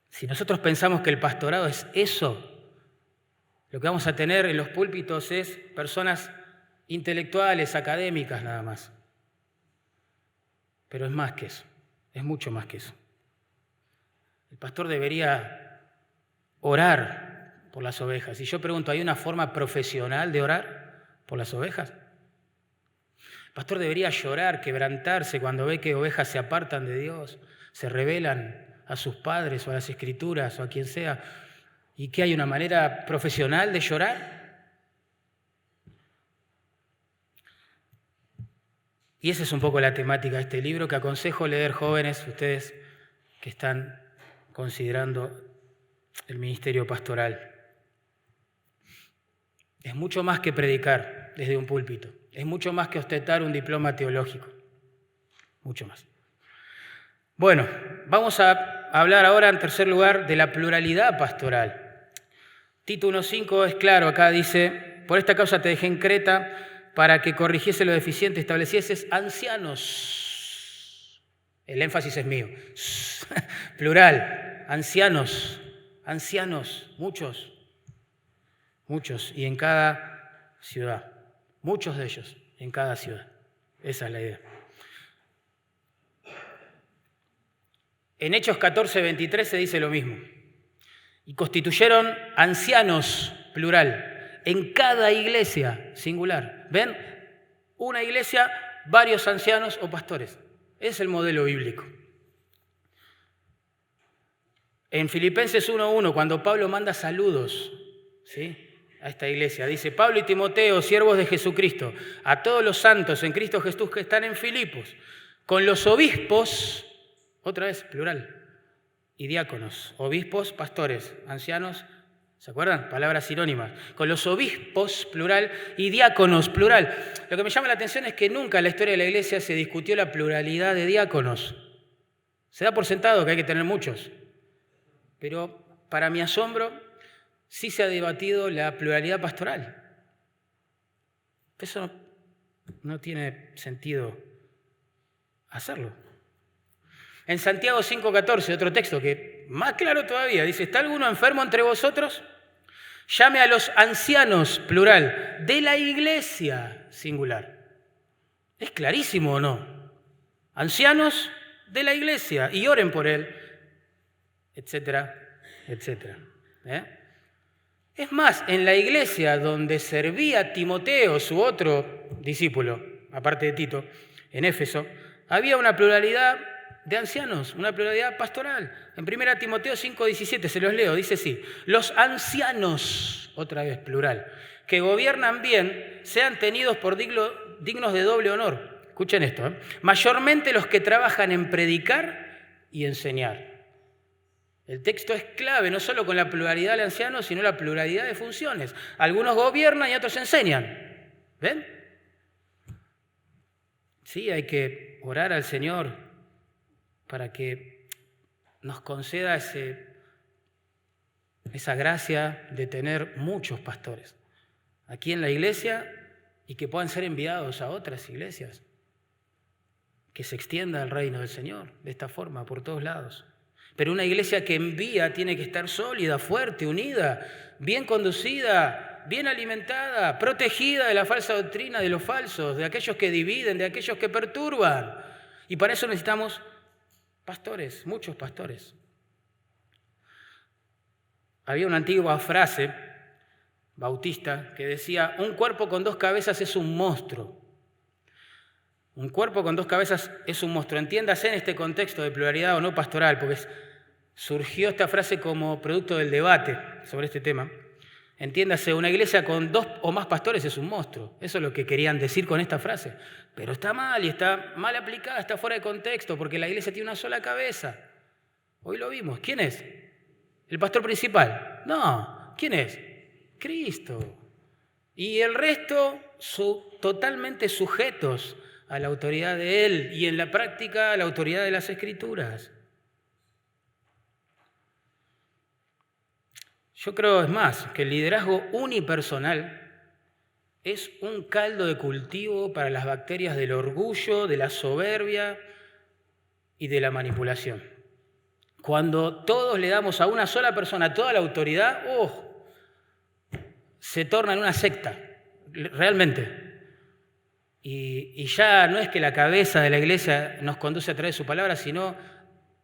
Si nosotros pensamos que el pastorado es eso, lo que vamos a tener en los púlpitos es personas intelectuales, académicas nada más. Pero es más que eso, es mucho más que eso. El pastor debería orar por las ovejas. Y yo pregunto, ¿hay una forma profesional de orar por las ovejas? El pastor debería llorar, quebrantarse cuando ve que ovejas se apartan de Dios, se rebelan a sus padres o a las Escrituras o a quien sea. ¿Y qué hay una manera profesional de llorar? Y esa es un poco la temática de este libro que aconsejo leer, jóvenes, ustedes que están considerando el ministerio pastoral. Es mucho más que predicar desde un púlpito, es mucho más que ostentar un diploma teológico, mucho más. Bueno, vamos a hablar ahora en tercer lugar de la pluralidad pastoral. Tito 1.5 es claro, acá dice, por esta causa te dejé en Creta para que corrigiese lo deficiente, establecieses ancianos. El énfasis es mío. Plural, ancianos, muchos, y en cada ciudad. Muchos de ellos en cada ciudad. Esa es la idea. En Hechos 14:23 se dice lo mismo. Y constituyeron ancianos, plural, en cada iglesia, singular. ¿Ven? Una iglesia, varios ancianos o pastores. Es el modelo bíblico. En Filipenses 1:1, cuando Pablo manda saludos, ¿sí?, a esta iglesia, dice, Pablo y Timoteo, siervos de Jesucristo, a todos los santos en Cristo Jesús que están en Filipos, con los obispos, otra vez, plural, y diáconos, obispos, pastores, ancianos, ¿se acuerdan? Palabras sinónimas. Con los obispos, plural, y diáconos, plural. Lo que me llama la atención es que nunca en la historia de la iglesia se discutió la pluralidad de diáconos. Se da por sentado que hay que tener muchos. Pero para mi asombro, sí se ha debatido la pluralidad pastoral. Eso no tiene sentido hacerlo. En Santiago 5:14, otro texto que más claro todavía, dice, ¿está alguno enfermo entre vosotros? Llame a los ancianos, plural, de la iglesia, singular. ¿Es clarísimo o no? Ancianos de la iglesia, y oren por él, etcétera, etcétera. Es más, en la iglesia donde servía Timoteo, su otro discípulo, aparte de Tito, en Éfeso, había una pluralidad de ancianos, una pluralidad pastoral. En 1 Timoteo 5:17, se los leo, dice así, los ancianos, otra vez plural, que gobiernan bien, sean tenidos por dignos de doble honor. Escuchen esto, mayormente los que trabajan en predicar y enseñar. El texto es clave, no solo con la pluralidad de ancianos, sino la pluralidad de funciones. Algunos gobiernan y otros enseñan. ¿Ven? Sí, hay que orar al Señor para que nos conceda esa gracia de tener muchos pastores aquí en la iglesia y que puedan ser enviados a otras iglesias. Que se extienda el reino del Señor de esta forma, por todos lados. Pero una iglesia que envía tiene que estar sólida, fuerte, unida, bien conducida, bien alimentada, protegida de la falsa doctrina, de los falsos, de aquellos que dividen, de aquellos que perturban. Y para eso necesitamos pastores, muchos pastores. Había una antigua frase bautista que decía, un cuerpo con dos cabezas es un monstruo. Un cuerpo con dos cabezas es un monstruo. Entiéndase en este contexto de pluralidad o no pastoral, porque surgió esta frase como producto del debate sobre este tema. Entiéndase, una iglesia con dos o más pastores es un monstruo. Eso es lo que querían decir con esta frase. Pero está mal y está mal aplicada, está fuera de contexto, porque la iglesia tiene una sola cabeza. Hoy lo vimos. ¿Quién es? ¿El pastor principal? No. ¿Quién es? Cristo. Y el resto totalmente sujetos a la autoridad de Él y en la práctica a la autoridad de las Escrituras. Yo creo, es más, que el liderazgo unipersonal es un caldo de cultivo para las bacterias del orgullo, de la soberbia y de la manipulación. Cuando todos le damos a una sola persona toda la autoridad, se torna en una secta, realmente. Y ya no es que la cabeza de la iglesia nos conduce a través de su palabra, sino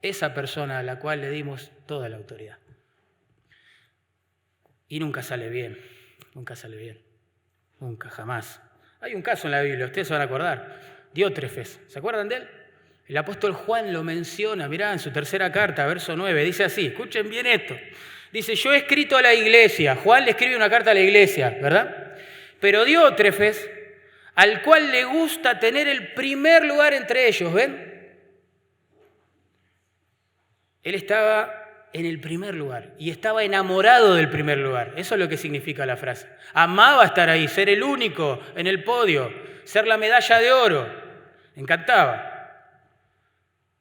esa persona a la cual le dimos toda la autoridad. Y nunca sale bien, nunca sale bien, nunca, jamás. Hay un caso en la Biblia, ustedes se van a acordar, Diótrefes, ¿se acuerdan de él? El apóstol Juan lo menciona, mirá, en su tercera carta, verso 9, dice así, escuchen bien esto. Dice, yo he escrito a la iglesia, Juan le escribe una carta a la iglesia, ¿verdad? Pero Diótrefes, al cual le gusta tener el primer lugar entre ellos, ¿ven? Él estaba en el primer lugar y estaba enamorado del primer lugar. Eso es lo que significa la frase. Amaba estar ahí, ser el único en el podio, ser la medalla de oro. Le encantaba.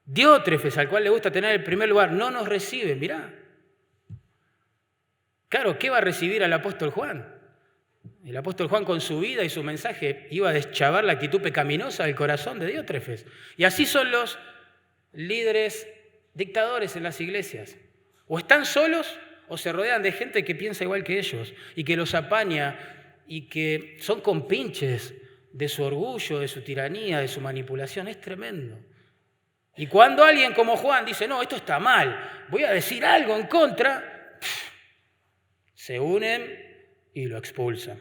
Diótrefes, al cual le gusta tener el primer lugar, no nos recibe, mirá. Claro, ¿qué va a recibir al apóstol Juan? El apóstol Juan con su vida y su mensaje iba a deschavar la actitud pecaminosa del corazón de Diótrefes. Y así son los líderes dictadores en las iglesias. O están solos o se rodean de gente que piensa igual que ellos y que los apaña y que son compinches de su orgullo, de su tiranía, de su manipulación. Es tremendo. Y cuando alguien como Juan dice, no, esto está mal, voy a decir algo en contra, se unen y lo expulsan.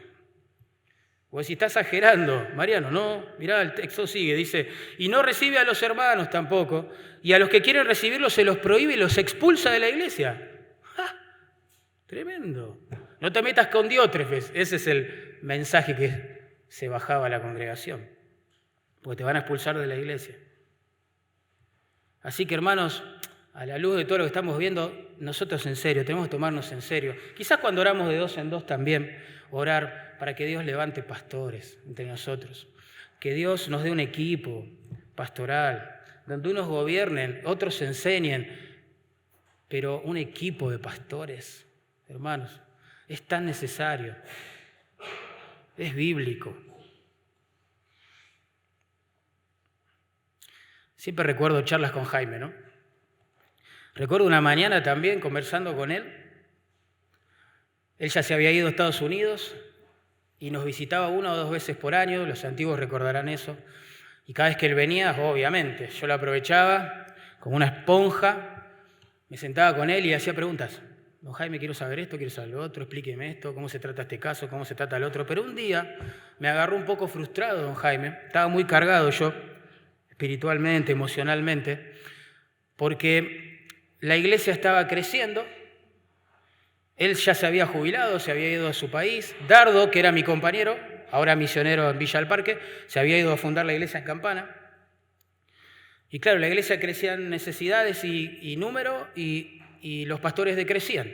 O si está exagerando, Mariano, no, mirá, el texto sigue, dice, y no recibe a los hermanos tampoco, y a los que quieren recibirlos se los prohíbe y los expulsa de la iglesia. ¡Ja! Tremendo. No te metas con Diótrefes, ese es el mensaje que se bajaba a la congregación, porque te van a expulsar de la iglesia. Así que, hermanos, a la luz de todo lo que estamos viendo, nosotros en serio, tenemos que tomarnos en serio. Quizás cuando oramos de 2 en 2 también, orar para que Dios levante pastores entre nosotros. Que Dios nos dé un equipo pastoral, donde unos gobiernen, otros enseñen, pero un equipo de pastores, hermanos, es tan necesario, es bíblico. Siempre recuerdo charlas con Jaime, ¿no? Recuerdo una mañana también conversando con él. Él ya se había ido a Estados Unidos y nos visitaba 1 o 2 veces por año, los antiguos recordarán eso. Y cada vez que él venía, obviamente, yo lo aprovechaba como una esponja, me sentaba con él y hacía preguntas. Don Jaime, quiero saber esto, quiero saber lo otro, explíqueme esto, cómo se trata este caso, cómo se trata el otro. Pero un día me agarró un poco frustrado don Jaime, estaba muy cargado yo, espiritualmente, emocionalmente, porque la iglesia estaba creciendo. Él ya se había jubilado, se había ido a su país. Dardo, que era mi compañero, ahora misionero en Villa del Parque, se había ido a fundar la iglesia en Campana. Y claro, la iglesia crecía en necesidades y número, y los pastores decrecían.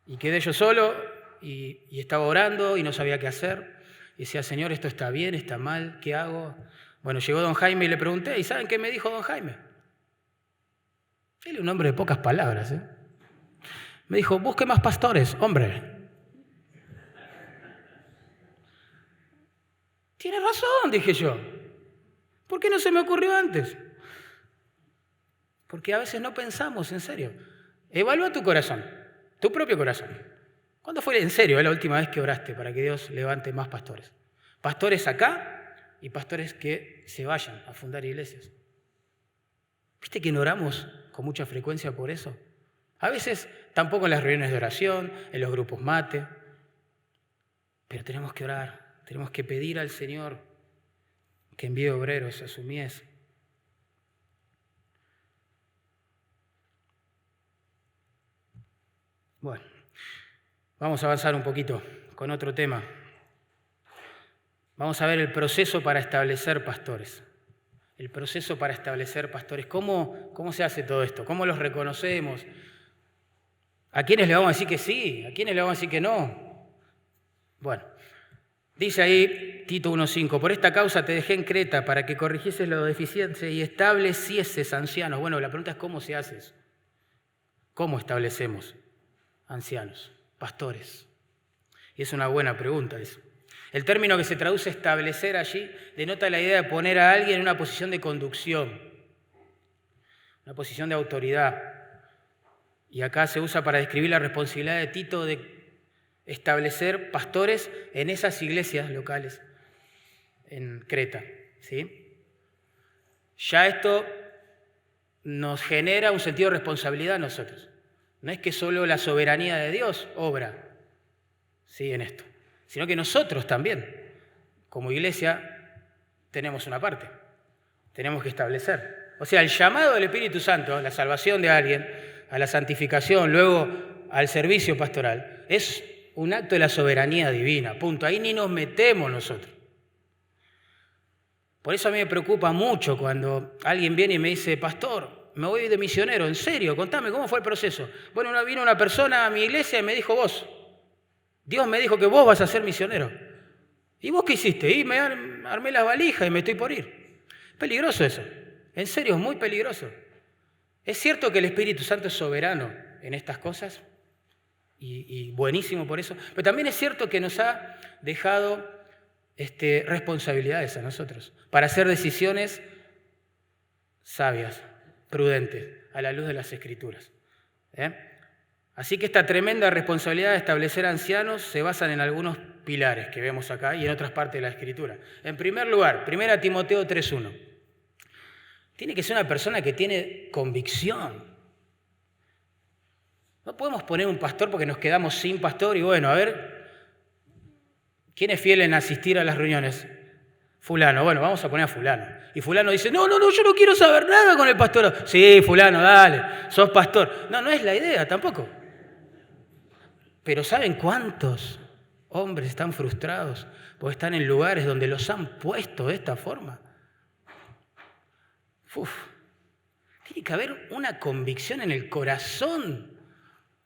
Y quedé yo solo y estaba orando y no sabía qué hacer. Y decía, Señor, esto está bien, está mal, ¿qué hago? Bueno, llegó don Jaime y le pregunté, ¿y saben qué me dijo don Jaime? Él es un hombre de pocas palabras, ¿eh? Me dijo, busque más pastores, hombre. Tiene razón, dije yo. ¿Por qué no se me ocurrió antes? Porque a veces no pensamos, en serio. Evalúa tu corazón, tu propio corazón. ¿Cuándo fue en serio la última vez que oraste para que Dios levante más pastores? Pastores acá y pastores que se vayan a fundar iglesias. ¿Viste que no oramos con mucha frecuencia por eso? A veces tampoco en las reuniones de oración, en los grupos mate. Pero tenemos que orar, tenemos que pedir al Señor que envíe obreros a su mies. Bueno, vamos a avanzar un poquito con otro tema. Vamos a ver el proceso para establecer pastores. El proceso para establecer pastores. ¿Cómo se hace todo esto? ¿Cómo los reconocemos? ¿A quiénes le vamos a decir que sí? ¿A quiénes le vamos a decir que no? Bueno, dice ahí Tito 1:5, por esta causa te dejé en Creta para que corrigieses lo deficiente y establecieses ancianos. Bueno, la pregunta es ¿cómo se hace eso? ¿Cómo establecemos ancianos, pastores? Y es una buena pregunta eso. El término que se traduce establecer allí denota la idea de poner a alguien en una posición de conducción. una posición de autoridad. Y acá se usa para describir la responsabilidad de Tito de establecer pastores en esas iglesias locales en Creta, ¿sí? Ya esto nos genera un sentido de responsabilidad a nosotros. No es que solo la soberanía de Dios obra, ¿sí?, en esto, sino que nosotros también, como iglesia, tenemos una parte. Tenemos que establecer. O sea, el llamado del Espíritu Santo, la salvación de alguien, a la santificación, luego al servicio pastoral, es un acto de la soberanía divina, punto. Ahí ni nos metemos nosotros. Por eso a mí me preocupa mucho cuando alguien viene y me dice, pastor, me voy de misionero, en serio, contame, ¿cómo fue el proceso? Bueno, vino una persona a mi iglesia y me dijo, Dios me dijo que vos vas a ser misionero. ¿Y vos qué hiciste? Y me armé las valijas y me estoy por ir. Peligroso eso, en serio, es muy peligroso. Es cierto que el Espíritu Santo es soberano en estas cosas, y buenísimo por eso, pero también es cierto que nos ha dejado responsabilidades a nosotros para hacer decisiones sabias, prudentes, a la luz de las Escrituras. Así que esta tremenda responsabilidad de establecer ancianos se basa en algunos pilares que vemos acá y en otras partes de la Escritura. En primer lugar, 1 Timoteo 3:1. Tiene que ser una persona que tiene convicción. No podemos poner un pastor porque nos quedamos sin pastor y bueno, a ver, ¿quién es fiel en asistir a las reuniones? Fulano, bueno, vamos a poner a fulano. Y fulano dice, no, yo no quiero saber nada con el pastor. Sí, fulano, dale, sos pastor. No es la idea tampoco. Pero ¿saben cuántos hombres están frustrados porque están en lugares donde los han puesto de esta forma? Tiene que haber una convicción en el corazón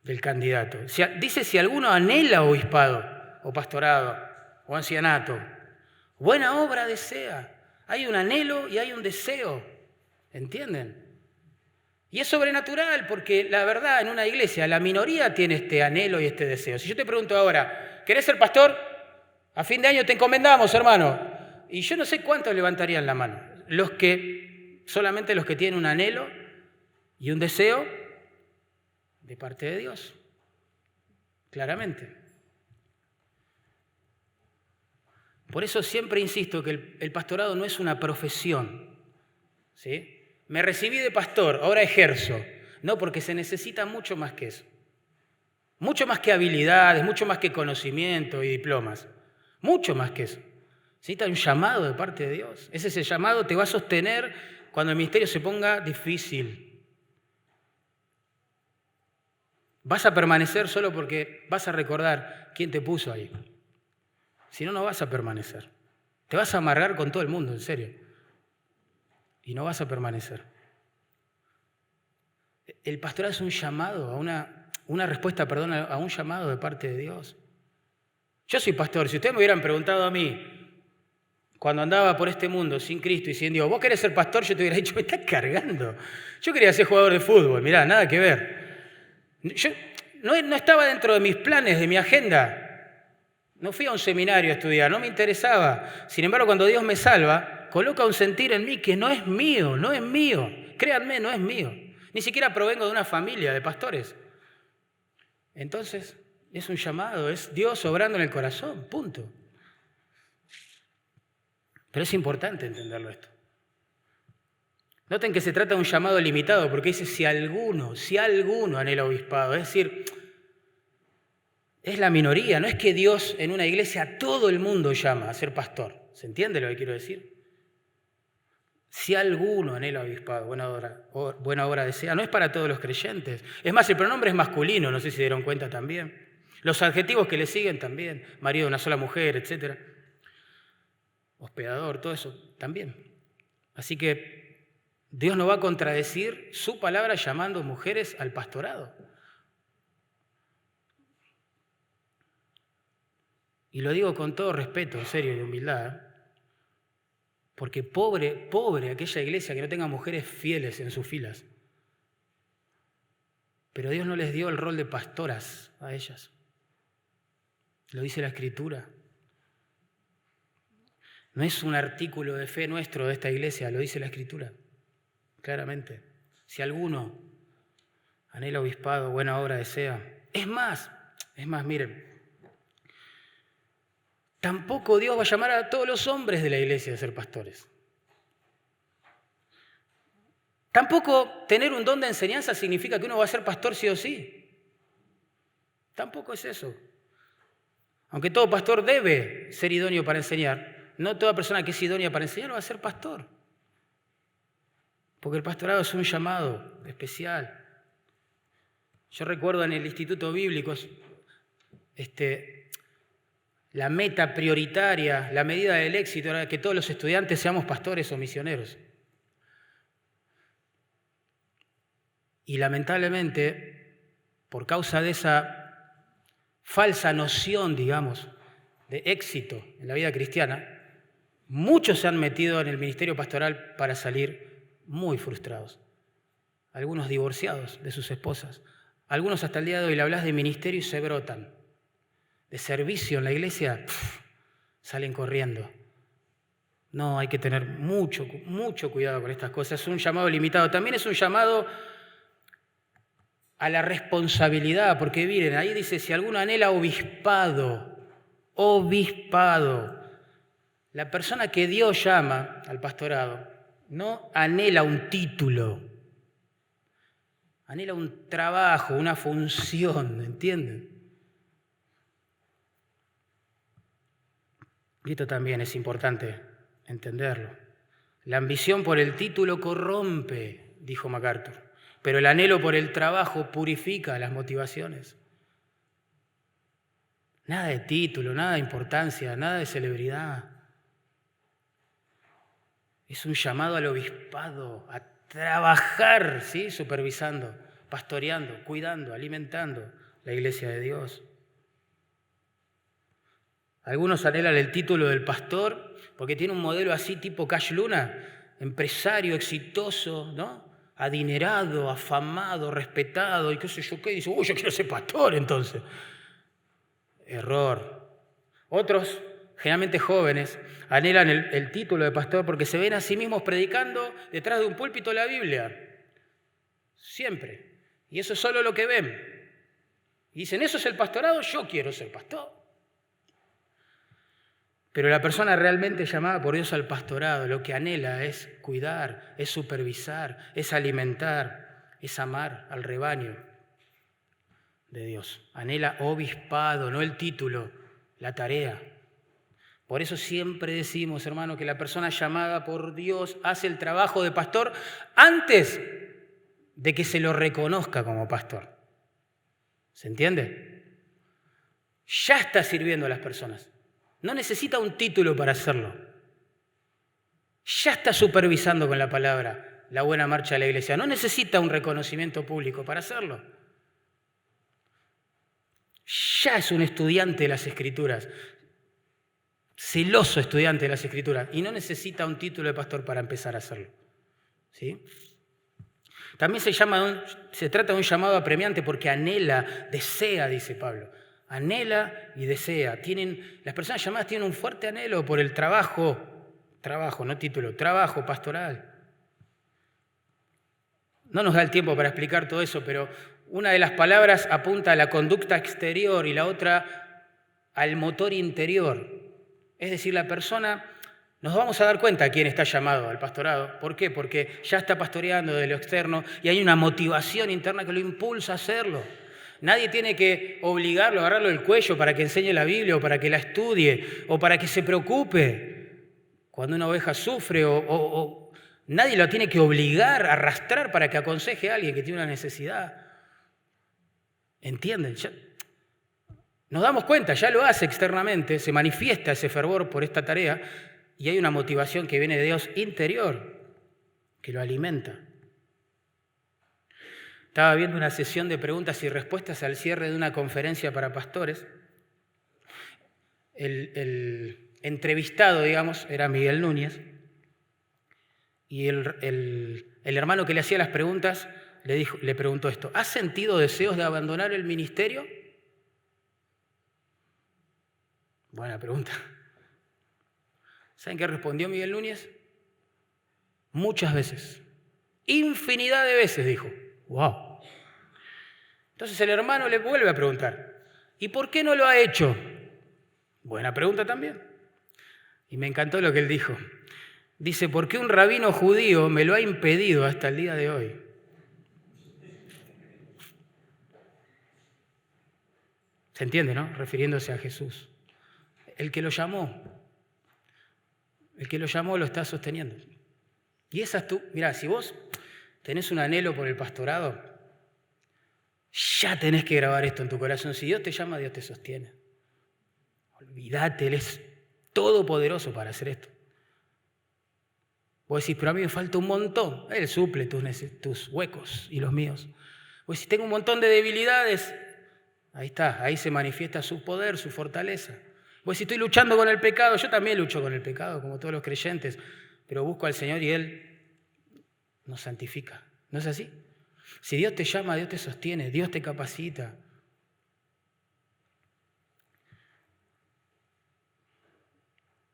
del candidato. Dice, si alguno anhela obispado, o pastorado, o ancianato, buena obra desea. Hay un anhelo y hay un deseo. ¿Entienden? Y es sobrenatural porque la verdad en una iglesia la minoría tiene este anhelo y este deseo. Si yo te pregunto ahora, ¿querés ser pastor? A fin de año te encomendamos, hermano. Y yo no sé cuántos levantarían la mano. Solamente los que tienen un anhelo y un deseo de parte de Dios. Claramente. Por eso siempre insisto que el pastorado no es una profesión, ¿sí? Me recibí de pastor, ahora ejerzo. No, porque se necesita mucho más que eso. Mucho más que habilidades, mucho más que conocimiento y diplomas. Mucho más que eso. Se necesita un llamado de parte de Dios. Ese llamado te va a sostener cuando el ministerio se ponga difícil. Vas a permanecer solo porque vas a recordar quién te puso ahí. Si no, no vas a permanecer. Te vas a amargar con todo el mundo, en serio. Y no vas a permanecer. El pastorado es un llamado, una respuesta, a un llamado de parte de Dios. Yo soy pastor. Si ustedes me hubieran preguntado a mí, cuando andaba por este mundo sin Cristo y sin Dios, ¿vos querés ser pastor? Yo te hubiera dicho, me estás cargando. Yo quería ser jugador de fútbol, mirá, nada que ver. Yo no estaba dentro de mis planes, de mi agenda. No fui a un seminario a estudiar, no me interesaba. Sin embargo, cuando Dios me salva, coloca un sentir en mí que no es mío. Créanme, no es mío. Ni siquiera provengo de una familia de pastores. Entonces, es un llamado, es Dios obrando en el corazón, punto. Pero es importante entenderlo esto. Noten que se trata de un llamado limitado, porque dice si alguno anhela obispado, es decir, es la minoría, no es que Dios en una iglesia a todo el mundo llama a ser pastor. ¿Se entiende lo que quiero decir? Si alguno anhela obispado, buena obra desea, no es para todos los creyentes. Es más, el pronombre es masculino, no sé si se dieron cuenta también. Los adjetivos que le siguen también, marido de una sola mujer, etc. Hospedador, todo eso también. Así que Dios no va a contradecir su palabra llamando mujeres al pastorado. Y lo digo con todo respeto, en serio, y de humildad, porque pobre aquella iglesia que no tenga mujeres fieles en sus filas. Pero Dios no les dio el rol de pastoras a ellas. Lo dice la Escritura. No es un artículo de fe nuestro de esta iglesia, lo dice la Escritura, claramente. Si alguno anhela obispado, buena obra desea. Es más, miren, tampoco Dios va a llamar a todos los hombres de la iglesia a ser pastores. Tampoco tener un don de enseñanza significa que uno va a ser pastor sí o sí. Tampoco es eso. Aunque todo pastor debe ser idóneo para enseñar, no toda persona que es idónea para enseñar va a ser pastor. Porque el pastorado es un llamado especial. Yo recuerdo en el Instituto Bíblico, la meta prioritaria, la medida del éxito era que todos los estudiantes seamos pastores o misioneros. Y lamentablemente, por causa de esa falsa noción, digamos, de éxito en la vida cristiana, muchos se han metido en el ministerio pastoral para salir muy frustrados. Algunos divorciados de sus esposas. Algunos hasta el día de hoy le hablas de ministerio y se brotan. De servicio en la iglesia, salen corriendo. No, hay que tener mucho cuidado con estas cosas. Es un llamado limitado. También es un llamado a la responsabilidad, porque miren, ahí dice, si alguno anhela obispado, la persona que Dios llama al pastorado no anhela un título, anhela un trabajo, una función, ¿entienden? Y esto también es importante entenderlo. La ambición por el título corrompe, dijo MacArthur. Pero el anhelo por el trabajo purifica las motivaciones. Nada de título, nada de importancia, nada de celebridad. Es un llamado al obispado, a trabajar, ¿sí? Supervisando, pastoreando, cuidando, alimentando la iglesia de Dios. Algunos anhelan el título del pastor porque tiene un modelo así tipo Cash Luna, empresario exitoso, ¿no? Adinerado, afamado, respetado, y qué sé yo qué, dice, yo quiero ser pastor entonces. Error. Otros, generalmente jóvenes, anhelan el título de pastor porque se ven a sí mismos predicando detrás de un púlpito la Biblia. Siempre. Y eso es solo lo que ven. Y dicen, ¿eso es el pastorado? Yo quiero ser pastor. Pero la persona realmente llamada por Dios al pastorado, lo que anhela es cuidar, es supervisar, es alimentar, es amar al rebaño de Dios. Anhela obispado, no el título, la tarea. Por eso siempre decimos, hermano, que la persona llamada por Dios hace el trabajo de pastor antes de que se lo reconozca como pastor. ¿Se entiende? Ya está sirviendo a las personas. No necesita un título para hacerlo. Ya está supervisando con la palabra la buena marcha de la iglesia. No necesita un reconocimiento público para hacerlo. Ya es un estudiante de las Escrituras, celoso estudiante de las Escrituras, y no necesita un título de pastor para empezar a hacerlo. ¿Sí? También se trata de un llamado apremiante porque anhela, desea, dice Pablo. Anhela y desea. Las personas llamadas tienen un fuerte anhelo por el trabajo, no título, trabajo pastoral. No nos da el tiempo para explicar todo eso, pero una de las palabras apunta a la conducta exterior y la otra al motor interior. Es decir, la persona, nos vamos a dar cuenta a quién está llamado al pastorado. ¿Por qué? Porque ya está pastoreando de lo externo y hay una motivación interna que lo impulsa a hacerlo. Nadie tiene que obligarlo, agarrarlo del cuello para que enseñe la Biblia o para que la estudie o para que se preocupe. Cuando una oveja sufre o nadie lo tiene que obligar, arrastrar para que aconseje a alguien que tiene una necesidad. ¿Entienden? Nos damos cuenta, ya lo hace externamente, se manifiesta ese fervor por esta tarea y hay una motivación que viene de Dios interior, que lo alimenta. Estaba viendo una sesión de preguntas y respuestas al cierre de una conferencia para pastores. El entrevistado, digamos, era Miguel Núñez. Y el hermano que le hacía las preguntas le preguntó esto: ¿has sentido deseos de abandonar el ministerio? Buena pregunta. ¿Saben qué respondió Miguel Núñez? Muchas veces. Infinidad de veces, dijo. ¡Wow! Entonces el hermano le vuelve a preguntar, ¿y por qué no lo ha hecho? Buena pregunta también. Y me encantó lo que él dijo. Dice, porque un rabino judío me lo ha impedido hasta el día de hoy. ¿Se entiende, no? Refiriéndose a Jesús. El que lo llamó lo está sosteniendo. Y esa es mirá, si vos tenés un anhelo por el pastorado, ya tenés que grabar esto en tu corazón. Si Dios te llama, Dios te sostiene. Olvídate, Él es todopoderoso para hacer esto. Vos decís, pero a mí me falta un montón. Él suple tus huecos y los míos. Vos decís, tengo un montón de debilidades. Ahí está, ahí se manifiesta su poder, su fortaleza. Vos decís, estoy luchando con el pecado. Yo también lucho con el pecado, como todos los creyentes. Pero busco al Señor y Él nos santifica. ¿No es así? Si Dios te llama, Dios te sostiene, Dios te capacita.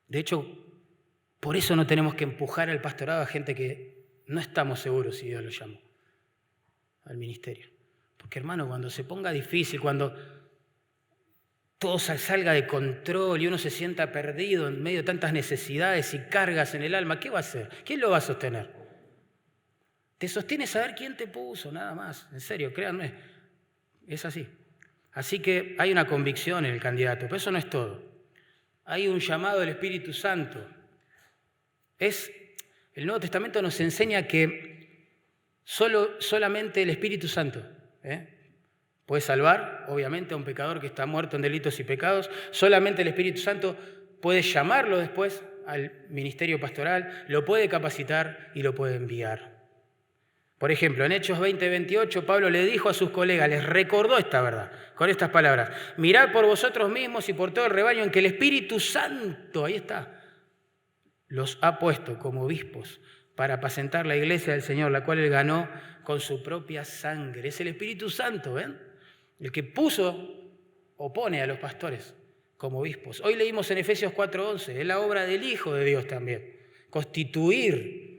De hecho, por eso no tenemos que empujar al pastorado a gente que no estamos seguros si Dios lo llama al ministerio. Porque hermano, cuando se ponga difícil, cuando todo salga de control y uno se sienta perdido en medio de tantas necesidades y cargas en el alma, ¿qué va a hacer? ¿Quién lo va a sostener? Te sostiene saber quién te puso, nada más. En serio, créanme, es así. Así que hay una convicción en el candidato, pero eso no es todo. Hay un llamado del Espíritu Santo. El Nuevo Testamento nos enseña que solamente el Espíritu Santo puede salvar, obviamente, a un pecador que está muerto en delitos y pecados. Solamente el Espíritu Santo puede llamarlo después al ministerio pastoral, lo puede capacitar y lo puede enviar. Por ejemplo, en Hechos 20:28, Pablo le dijo a sus colegas, les recordó esta verdad, con estas palabras: mirad por vosotros mismos y por todo el rebaño en que el Espíritu Santo, ahí está, los ha puesto como obispos para apacentar la iglesia del Señor, la cual Él ganó con su propia sangre. Es el Espíritu Santo, ¿ven? El que puso o pone a los pastores como obispos. Hoy leímos en Efesios 4:11, es la obra del Hijo de Dios también. Constituir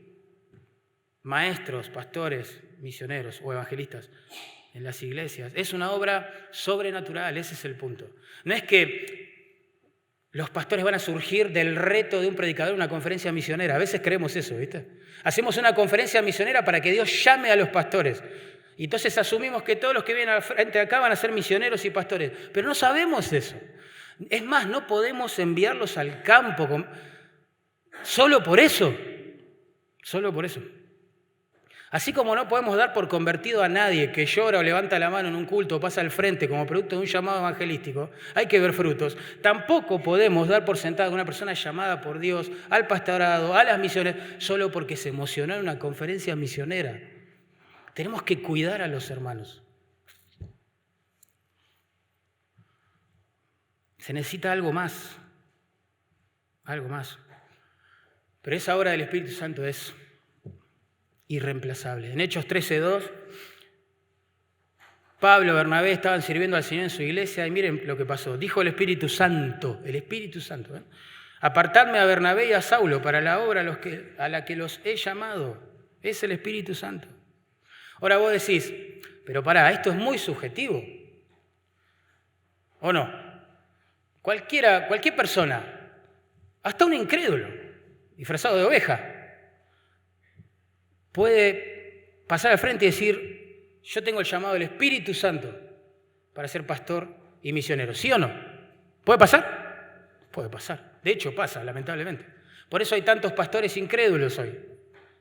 maestros, pastores, misioneros o evangelistas en las iglesias. Es una obra sobrenatural, ese es el punto. No es que los pastores van a surgir del reto de un predicador en una conferencia misionera. A veces creemos eso, ¿viste? Hacemos una conferencia misionera para que Dios llame a los pastores. Y entonces asumimos que todos los que vienen al frente acá van a ser misioneros y pastores. Pero no sabemos eso. Es más, no podemos enviarlos al campo solo por eso. Solo por eso. Así como no podemos dar por convertido a nadie que llora o levanta la mano en un culto o pasa al frente como producto de un llamado evangelístico, hay que ver frutos. Tampoco podemos dar por sentado a una persona llamada por Dios al pastorado, a las misiones, solo porque se emocionó en una conferencia misionera. Tenemos que cuidar a los hermanos. Se necesita algo más. Algo más. Pero esa obra del Espíritu Santo es irreemplazable. En Hechos 13:2, Pablo y Bernabé estaban sirviendo al Señor en su iglesia y miren lo que pasó. Dijo el Espíritu Santo, apartadme a Bernabé y a Saulo para la obra a la que los he llamado. Es el Espíritu Santo. Ahora vos decís, pero pará, esto es muy subjetivo. ¿O no? Cualquier persona, hasta un incrédulo, disfrazado de oveja, puede pasar al frente y decir, yo tengo el llamado del Espíritu Santo para ser pastor y misionero. ¿Sí o no? ¿Puede pasar? Puede pasar. De hecho, pasa, lamentablemente. Por eso hay tantos pastores incrédulos hoy.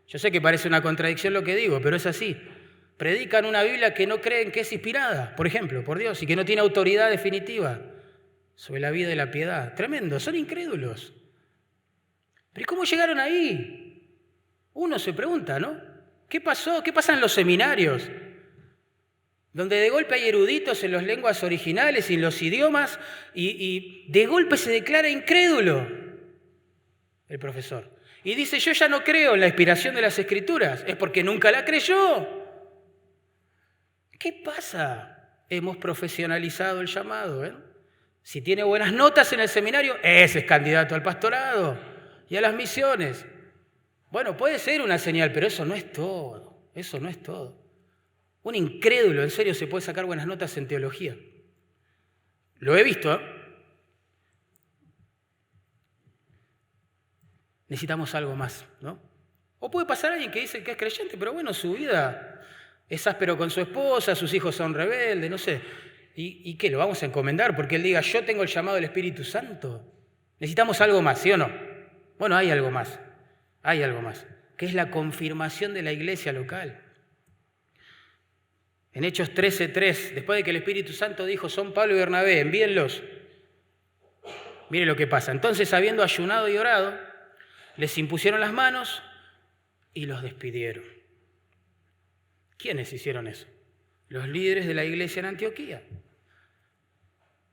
Yo sé que parece una contradicción lo que digo, pero es así. Predican una Biblia que no creen que es inspirada, por ejemplo, por Dios, y que no tiene autoridad definitiva sobre la vida y la piedad. Tremendo, son incrédulos. ¿Pero cómo llegaron ahí? Uno se pregunta, ¿no? ¿Qué pasó? ¿Qué pasa en los seminarios? Donde de golpe hay eruditos en las lenguas originales y en los idiomas y de golpe se declara incrédulo el profesor. Y dice, yo ya no creo en la inspiración de las Escrituras. Es porque nunca la creyó. ¿Qué pasa? Hemos profesionalizado el llamado, ¿eh? Si tiene buenas notas en el seminario, ese es candidato al pastorado y a las misiones. Bueno, puede ser una señal, pero eso no es todo. Eso no es todo. Un incrédulo, en serio, se puede sacar buenas notas en teología. Lo he visto, ¿eh? Necesitamos algo más, ¿no? O puede pasar alguien que dice que es creyente, pero bueno, su vida es áspero con su esposa, sus hijos son rebeldes, no sé. ¿Y qué? ¿Lo vamos a encomendar porque él diga, yo tengo el llamado del Espíritu Santo? Necesitamos algo más, ¿sí o no? Bueno, hay algo más, que es la confirmación de la iglesia local. En Hechos 13:3, después de que el Espíritu Santo dijo, son Pablo y Bernabé, envíenlos. Mire lo que pasa. Entonces, habiendo ayunado y orado, les impusieron las manos y los despidieron. ¿Quiénes hicieron eso? Los líderes de la iglesia en Antioquía.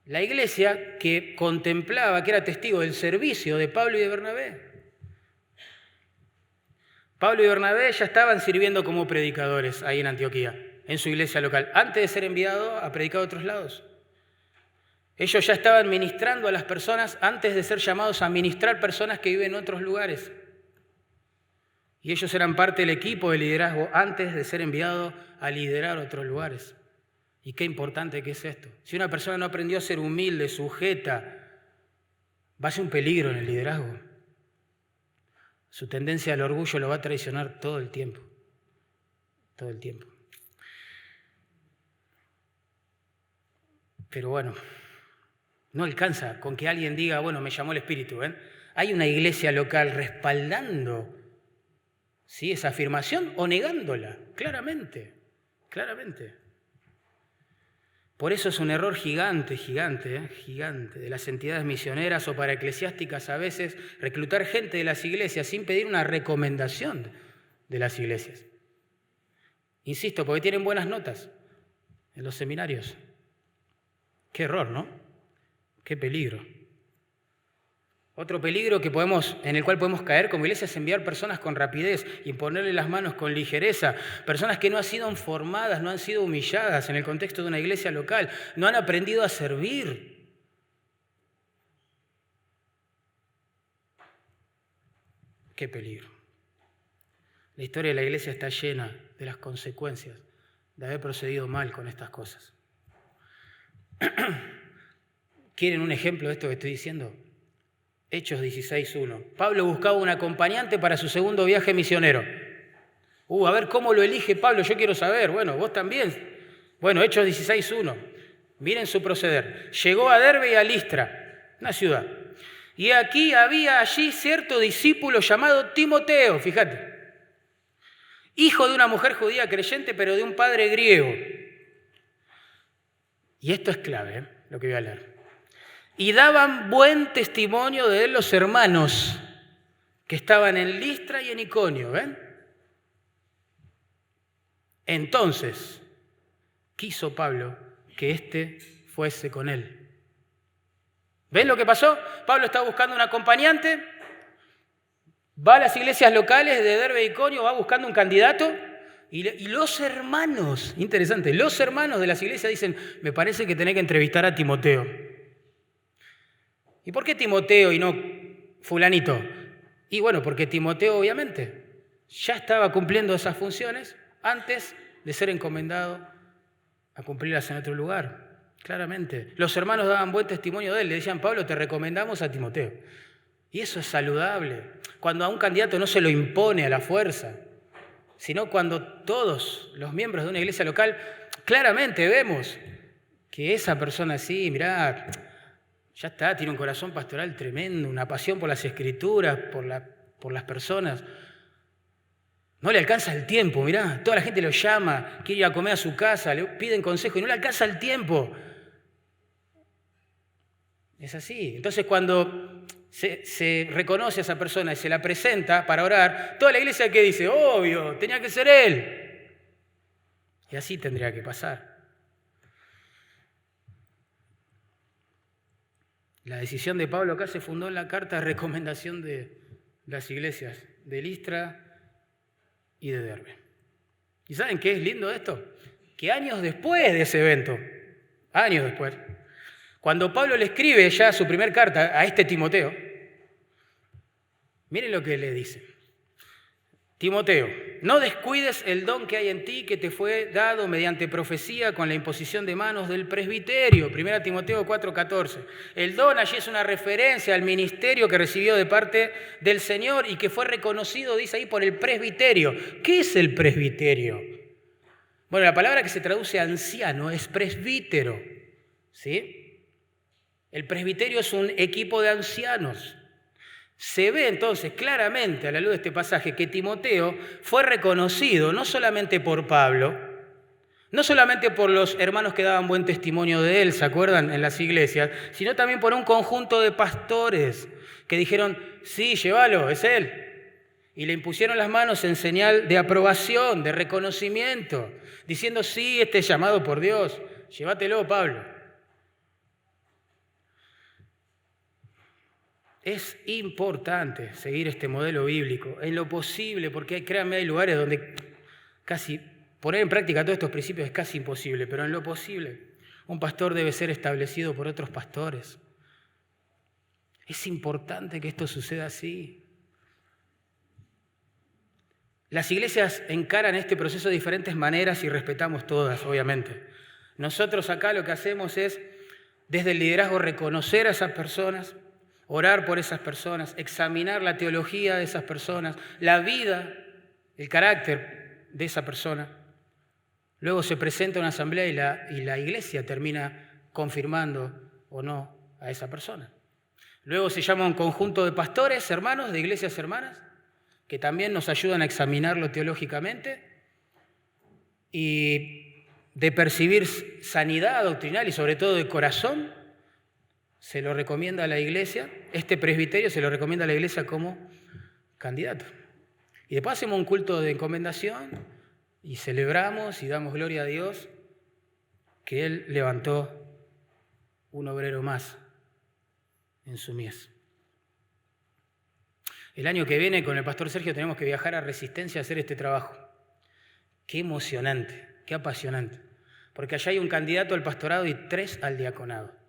La iglesia que contemplaba, que era testigo del servicio de Pablo y de Bernabé. Pablo y Bernabé ya estaban sirviendo como predicadores ahí en Antioquía, en su iglesia local, antes de ser enviados a predicar a otros lados. Ellos ya estaban ministrando a las personas antes de ser llamados a ministrar personas que viven en otros lugares. Y ellos eran parte del equipo de liderazgo antes de ser enviados a liderar otros lugares. Y qué importante que es esto. Si una persona no aprendió a ser humilde, sujeta, va a ser un peligro en el liderazgo. Su tendencia al orgullo lo va a traicionar todo el tiempo. Todo el tiempo. Pero bueno, no alcanza con que alguien diga, bueno, me llamó el Espíritu. ¿Ven? Hay una iglesia local respaldando, ¿sí?, esa afirmación o negándola, claramente. Por eso es un error gigante de las entidades misioneras o para eclesiásticas a veces reclutar gente de las iglesias sin pedir una recomendación de las iglesias. Insisto, porque tienen buenas notas en los seminarios. Qué error, ¿no? Qué peligro. Otro peligro en el cual podemos caer como iglesia es enviar personas con rapidez y ponerle las manos con ligereza, personas que no han sido formadas, no han sido humilladas en el contexto de una iglesia local, no han aprendido a servir. Qué peligro. La historia de la iglesia está llena de las consecuencias de haber procedido mal con estas cosas. ¿Quieren un ejemplo de esto que estoy diciendo? Hechos 16:1. Pablo buscaba un acompañante para su segundo viaje misionero. A ver cómo lo elige Pablo, yo quiero saber. Bueno, vos también. Bueno, Hechos 16:1. Miren su proceder. Llegó a Derbe y a Listra, una ciudad. Y había allí cierto discípulo llamado Timoteo, fíjate. Hijo de una mujer judía creyente, pero de un padre griego. Y esto es clave, lo que voy a leer. Y daban buen testimonio de él los hermanos que estaban en Listra y en Iconio, ¿ven? Entonces, quiso Pablo que éste fuese con él. ¿Ven lo que pasó? Pablo estaba buscando un acompañante, va a las iglesias locales de Derbe y Iconio, va buscando un candidato, y los hermanos, interesante, los hermanos de las iglesias dicen, me parece que tenés que entrevistar a Timoteo. ¿Y por qué Timoteo y no fulanito? Y bueno, porque Timoteo obviamente ya estaba cumpliendo esas funciones antes de ser encomendado a cumplirlas en otro lugar, claramente. Los hermanos daban buen testimonio de él, le decían, Pablo, te recomendamos a Timoteo. Y eso es saludable, cuando a un candidato no se lo impone a la fuerza, sino cuando todos los miembros de una iglesia local claramente vemos que esa persona sí, mirá, ya está, tiene un corazón pastoral tremendo, una pasión por las escrituras, por las personas. No le alcanza el tiempo, mirá, toda la gente lo llama, quiere ir a comer a su casa, le piden consejo y no le alcanza el tiempo. Es así. Entonces cuando se reconoce a esa persona y se la presenta para orar, toda la iglesia que dice, obvio, tenía que ser él. Y así tendría que pasar. La decisión de Pablo acá se fundó en la carta de recomendación de las iglesias de Listra y de Derbe. ¿Y saben qué es lindo de esto? Que años después de ese evento, años después, cuando Pablo le escribe ya su primer carta a este Timoteo, miren lo que le dice. Timoteo, no descuides el don que hay en ti, que te fue dado mediante profecía con la imposición de manos del presbiterio. 1 Timoteo 4:14. El don allí es una referencia al ministerio que recibió de parte del Señor y que fue reconocido, dice ahí, por el presbiterio. ¿Qué es el presbiterio? Bueno, la palabra que se traduce anciano es presbítero, ¿sí? El presbiterio es un equipo de ancianos. Se ve entonces claramente a la luz de este pasaje que Timoteo fue reconocido no solamente por Pablo, no solamente por los hermanos que daban buen testimonio de él, ¿se acuerdan?, en las iglesias, sino también por un conjunto de pastores que dijeron, sí, llévalo, es él. Y le impusieron las manos en señal de aprobación, de reconocimiento, diciendo, sí, este es llamado por Dios, llévatelo, Pablo. Es importante seguir este modelo bíblico en lo posible, porque créanme, hay lugares donde casi poner en práctica todos estos principios es casi imposible, pero en lo posible un pastor debe ser establecido por otros pastores. Es importante que esto suceda así. Las iglesias encaran este proceso de diferentes maneras y respetamos todas, obviamente. Nosotros acá lo que hacemos es, desde el liderazgo, reconocer a esas personas, orar por esas personas, examinar la teología de esas personas, la vida, el carácter de esa persona. Luego se presenta una asamblea y la iglesia termina confirmando o no a esa persona. Luego se llama un conjunto de pastores, hermanos, de iglesias hermanas, que también nos ayudan a examinarlo teológicamente y de percibir sanidad doctrinal y sobre todo de corazón. Se lo recomienda a la iglesia, este presbiterio se lo recomienda a la iglesia como candidato. Y después hacemos un culto de encomendación y celebramos y damos gloria a Dios que Él levantó un obrero más en su mies. El año que viene con el pastor Sergio tenemos que viajar a Resistencia a hacer este trabajo. Qué emocionante, qué apasionante, porque allá hay un candidato al pastorado y 3 al diaconado.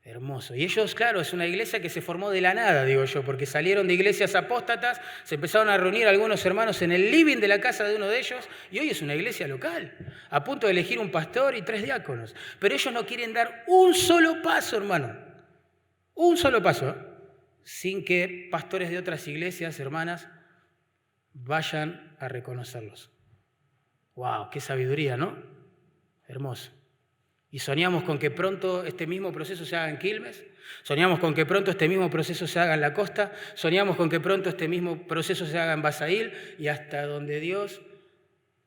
Hermoso. Y ellos, claro, es una iglesia que se formó de la nada, digo yo, porque salieron de iglesias apóstatas, se empezaron a reunir algunos hermanos en el living de la casa de uno de ellos, y hoy es una iglesia local, a punto de elegir un pastor y 3 diáconos. Pero ellos no quieren dar un solo paso, hermano, un solo paso, sin que pastores de otras iglesias, hermanas, vayan a reconocerlos. ¡Wow! ¡Qué sabiduría!, ¿no? Hermoso. Y soñamos con que pronto este mismo proceso se haga en Quilmes, soñamos con que pronto este mismo proceso se haga en la costa, soñamos con que pronto este mismo proceso se haga en Basail y hasta donde Dios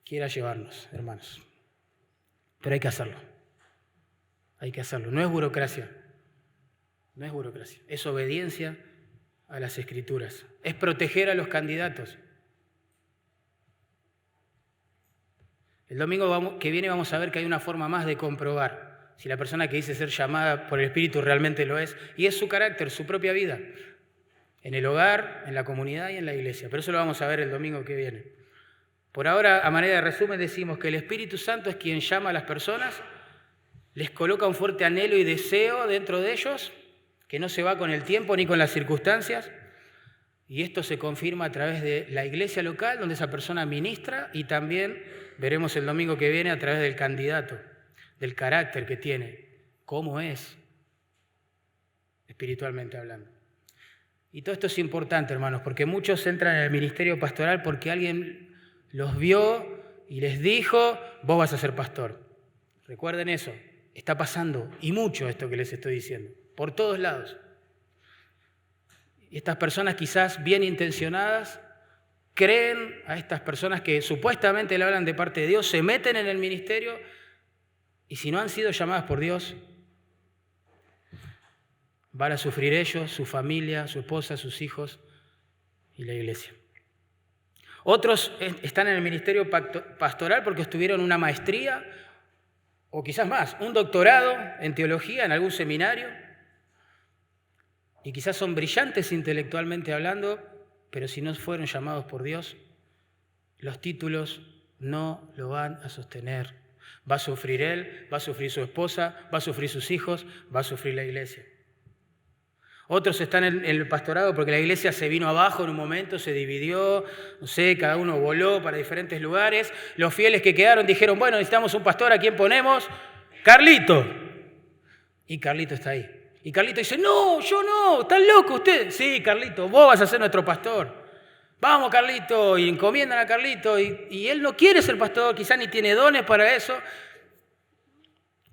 quiera llevarnos, hermanos. Pero hay que hacerlo. Hay que hacerlo. No es burocracia. No es burocracia. Es obediencia a las Escrituras. Es proteger a los candidatos. El domingo que viene vamos a ver que hay una forma más de comprobar si la persona que dice ser llamada por el Espíritu realmente lo es, y es su carácter, su propia vida, en el hogar, en la comunidad y en la iglesia. Pero eso lo vamos a ver el domingo que viene. Por ahora, a manera de resumen, decimos que el Espíritu Santo es quien llama a las personas, les coloca un fuerte anhelo y deseo dentro de ellos, que no se va con el tiempo ni con las circunstancias, y esto se confirma a través de la iglesia local, donde esa persona ministra, y también veremos el domingo que viene a través del candidato, del carácter que tiene, cómo es, espiritualmente hablando. Y todo esto es importante, hermanos, porque muchos entran en el ministerio pastoral porque alguien los vio y les dijo, vos vas a ser pastor. Recuerden eso, está pasando, y mucho esto que les estoy diciendo, por todos lados. Y estas personas quizás bien intencionadas creen a estas personas que supuestamente le hablan de parte de Dios, se meten en el ministerio y si no han sido llamadas por Dios, van a sufrir ellos, su familia, su esposa, sus hijos y la iglesia. Otros están en el ministerio pastoral porque obtuvieron una maestría o quizás más, un doctorado en teología en algún seminario y quizás son brillantes intelectualmente hablando, pero si no fueron llamados por Dios, los títulos no lo van a sostener. Va a sufrir él, va a sufrir su esposa, va a sufrir sus hijos, va a sufrir la iglesia. Otros están en el pastorado porque la iglesia se vino abajo en un momento, se dividió, no sé, cada uno voló para diferentes lugares. Los fieles que quedaron dijeron, bueno, necesitamos un pastor, ¿a quién ponemos? Carlito. Y Carlito está ahí. Y Carlito dice, no, yo no, ¿están locos ustedes? Sí, Carlito, vos vas a ser nuestro pastor. Vamos, Carlito, y encomiendan a Carlito. Y él no quiere ser pastor, quizás ni tiene dones para eso.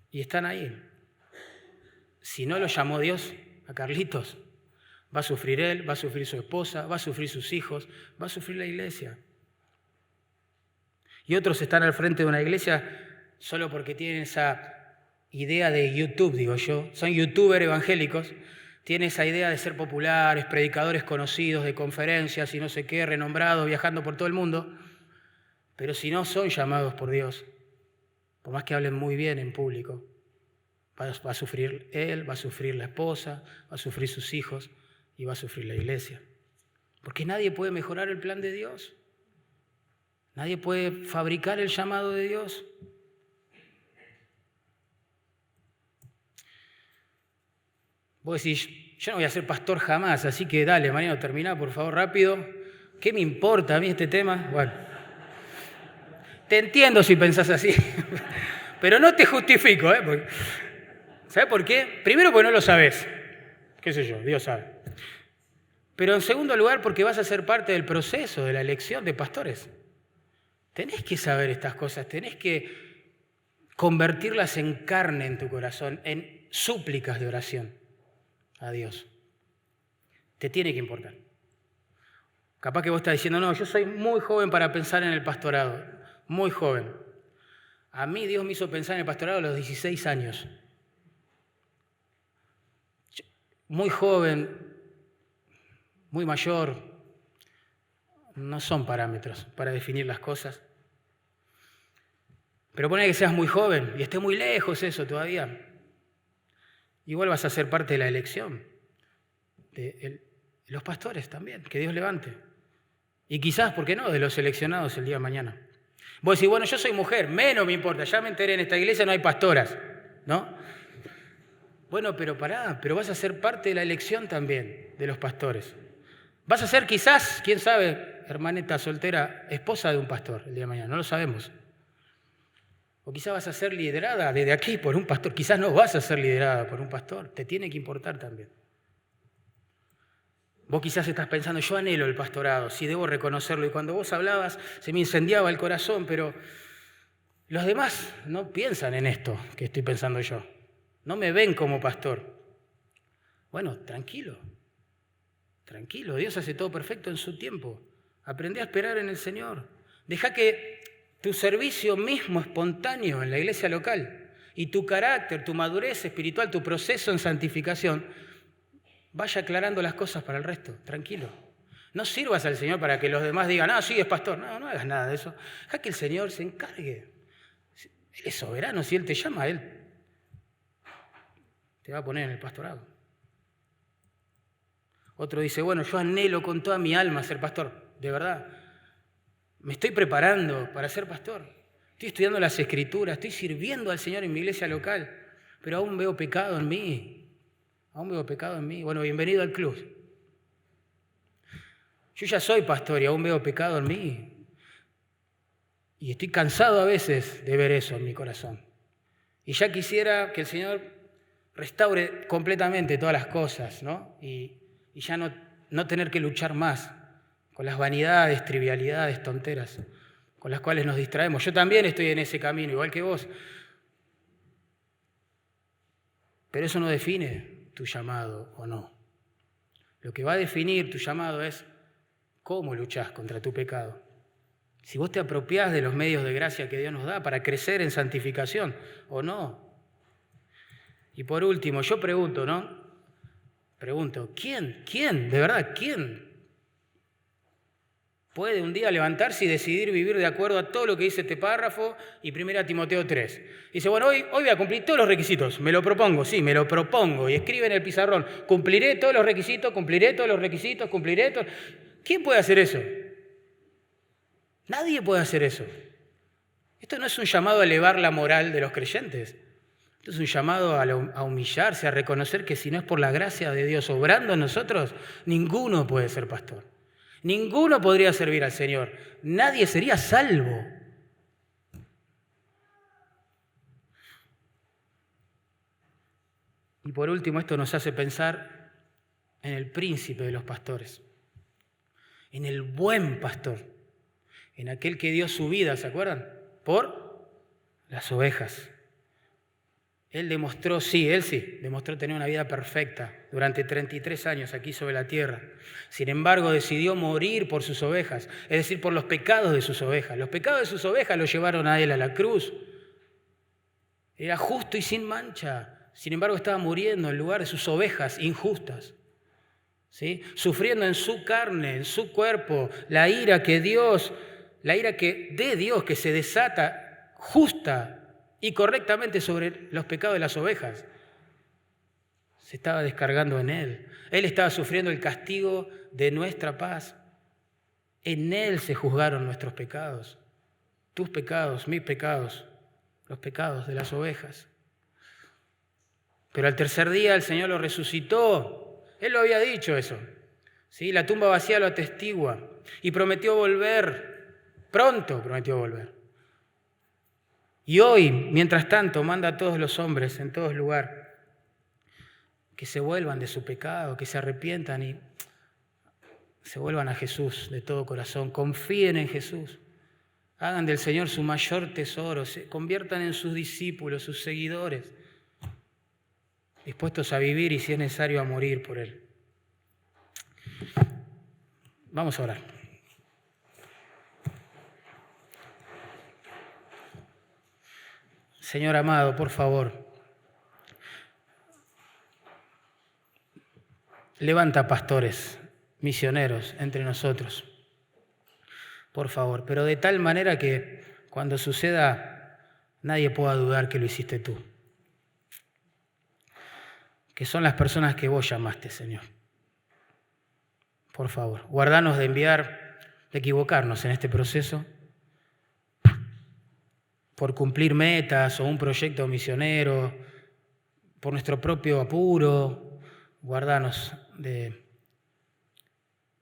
Y están ahí. Si no lo llamó Dios a Carlitos, va a sufrir él, va a sufrir su esposa, va a sufrir sus hijos, va a sufrir la iglesia. Y otros están al frente de una iglesia solo porque tienen esa idea de YouTube, digo yo. Son youtubers evangélicos, tienen esa idea de ser populares, predicadores conocidos de conferencias y no sé qué, renombrados, viajando por todo el mundo. Pero si no son llamados por Dios, por más que hablen muy bien en público, va a sufrir él, va a sufrir la esposa, va a sufrir sus hijos y va a sufrir la iglesia. Porque nadie puede mejorar el plan de Dios. Nadie puede fabricar el llamado de Dios. Vos decís, yo no voy a ser pastor jamás, así que dale, Mariano, terminá, por favor, rápido. ¿Qué me importa a mí este tema? Bueno, te entiendo si pensás así, pero no te justifico, ¿eh? ¿Sabés por qué? Primero porque no lo sabés. ¿Qué sé yo? Dios sabe. Pero en segundo lugar porque vas a ser parte del proceso de la elección de pastores. Tenés que saber estas cosas, tenés que convertirlas en carne en tu corazón, en súplicas de oración a Dios. Te tiene que importar. Capaz que vos estás diciendo, no, yo soy muy joven para pensar en el pastorado, muy joven. A mí Dios me hizo pensar en el pastorado a los 16 años. Muy joven, muy mayor, no son parámetros para definir las cosas. Pero pone que seas muy joven y esté muy lejos eso todavía. Igual vas a ser parte de la elección de los pastores también, que Dios levante. Y quizás, ¿por qué no?, de los seleccionados el día de mañana. Vos decís, bueno, yo soy mujer, menos me importa, ya me enteré, en esta iglesia no hay pastoras, ¿no? Bueno, pero pará, pero vas a ser parte de la elección también de los pastores. Vas a ser quizás, quién sabe, hermanita soltera, esposa de un pastor el día de mañana, no lo sabemos. O quizás vas a ser liderada desde aquí por un pastor, quizás no vas a ser liderada por un pastor, te tiene que importar también. Vos quizás estás pensando, yo anhelo el pastorado, sí debo reconocerlo, y cuando vos hablabas se me incendiaba el corazón, pero los demás no piensan en esto que estoy pensando yo. No me ven como pastor. Bueno, tranquilo, tranquilo, Dios hace todo perfecto en su tiempo. Aprendé a esperar en el Señor. Deja que tu servicio mismo espontáneo en la iglesia local y tu carácter, tu madurez espiritual, tu proceso en santificación, vaya aclarando las cosas para el resto, tranquilo. No sirvas al Señor para que los demás digan, ah, sí, es pastor. No, no hagas nada de eso. Deja que el Señor se encargue. Él es soberano, si Él te llama, Él te va a poner en el pastorado. Otro dice, bueno, yo anhelo con toda mi alma ser pastor, de verdad. Me estoy preparando para ser pastor. Estoy estudiando las Escrituras, estoy sirviendo al Señor en mi iglesia local, pero aún veo pecado en mí. Aún veo pecado en mí. Bueno, bienvenido al club. Yo ya soy pastor y aún veo pecado en mí. Y estoy cansado a veces de ver eso en mi corazón. Y ya quisiera que el Señor restaure completamente todas las cosas, ¿no? Y ya no tener que luchar más con las vanidades, trivialidades, tonteras con las cuales nos distraemos. Yo también estoy en ese camino, igual que vos. Pero eso no define tu llamado o no. Lo que va a definir tu llamado es cómo luchás contra tu pecado. Si vos te apropiás de los medios de gracia que Dios nos da para crecer en santificación o no. Y por último, yo pregunto, ¿no? Pregunto, ¿quién? De verdad, ¿quién puede un día levantarse y decidir vivir de acuerdo a todo lo que dice este párrafo y 1 Timoteo 3? Dice, bueno, hoy voy a cumplir todos los requisitos, me lo propongo, sí, me lo propongo. Y escribe en el pizarrón, cumpliré todos los requisitos, cumpliré todos los requisitos, cumpliré todos. ¿Quién puede hacer eso? Nadie puede hacer eso. Esto no es un llamado a elevar la moral de los creyentes. Esto es un llamado a humillarse, a reconocer que si no es por la gracia de Dios obrando en nosotros, ninguno puede ser pastor. Ninguno podría servir al Señor. Nadie sería salvo. Y por último, esto nos hace pensar en el príncipe de los pastores, en el buen pastor, en aquel que dio su vida, ¿se acuerdan? Por las ovejas. Él demostró tener una vida perfecta durante 33 años aquí sobre la tierra. Sin embargo, decidió morir por sus ovejas, es decir, por los pecados de sus ovejas. Los pecados de sus ovejas lo llevaron a él a la cruz. Era justo y sin mancha. Sin embargo, estaba muriendo en lugar de sus ovejas injustas, ¿sí? Sufriendo en su carne, en su cuerpo, la ira de Dios que se desata justa y correctamente sobre los pecados de las ovejas. Se estaba descargando en Él. Él estaba sufriendo el castigo de nuestra paz. En Él se juzgaron nuestros pecados. Tus pecados, mis pecados, los pecados de las ovejas. Pero al tercer día el Señor lo resucitó. Él lo había dicho eso. ¿Sí? La tumba vacía lo atestigua. Y prometió volver. Pronto prometió volver. Y hoy, mientras tanto, manda a todos los hombres en todo lugar que se vuelvan de su pecado, que se arrepientan y se vuelvan a Jesús de todo corazón. Confíen en Jesús. Hagan del Señor su mayor tesoro. Se conviertan en sus discípulos, sus seguidores, dispuestos a vivir y, si es necesario, a morir por Él. Vamos a orar. Señor amado, por favor, levanta pastores, misioneros entre nosotros, por favor, pero de tal manera que cuando suceda nadie pueda dudar que lo hiciste tú, que son las personas que vos llamaste, Señor. Por favor, guardanos de equivocarnos en este proceso, por cumplir metas o un proyecto misionero, por nuestro propio apuro. Guardanos de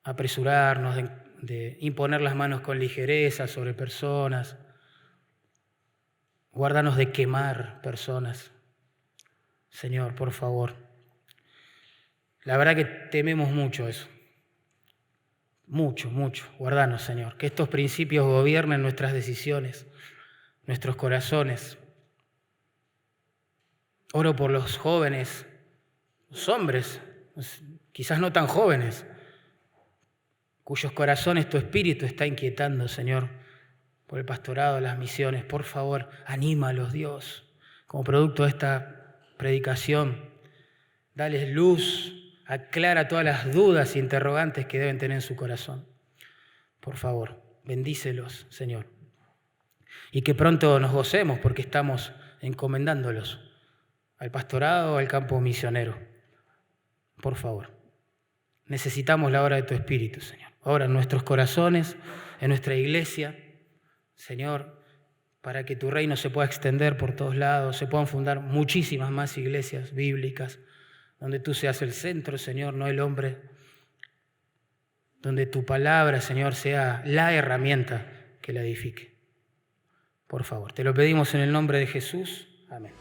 apresurarnos, de imponer las manos con ligereza sobre personas. Guardanos de quemar personas. Señor, por favor. La verdad que tememos mucho eso. Mucho, mucho. Guardanos, Señor. Que estos principios gobiernen nuestras decisiones, nuestros corazones. Oro por los jóvenes, los hombres, quizás no tan jóvenes, cuyos corazones tu espíritu está inquietando, Señor, por el pastorado, las misiones. Por favor, anímalos, Dios, como producto de esta predicación. Dales luz, aclara todas las dudas e interrogantes que deben tener en su corazón. Por favor, bendícelos, Señor. Y que pronto nos gocemos porque estamos encomendándolos al pastorado, al campo misionero. Por favor, necesitamos la obra de tu Espíritu, Señor. Ahora en nuestros corazones, en nuestra iglesia, Señor, para que tu reino se pueda extender por todos lados, se puedan fundar muchísimas más iglesias bíblicas, donde tú seas el centro, Señor, no el hombre, donde tu palabra, Señor, sea la herramienta que la edifique. Por favor, te lo pedimos en el nombre de Jesús. Amén.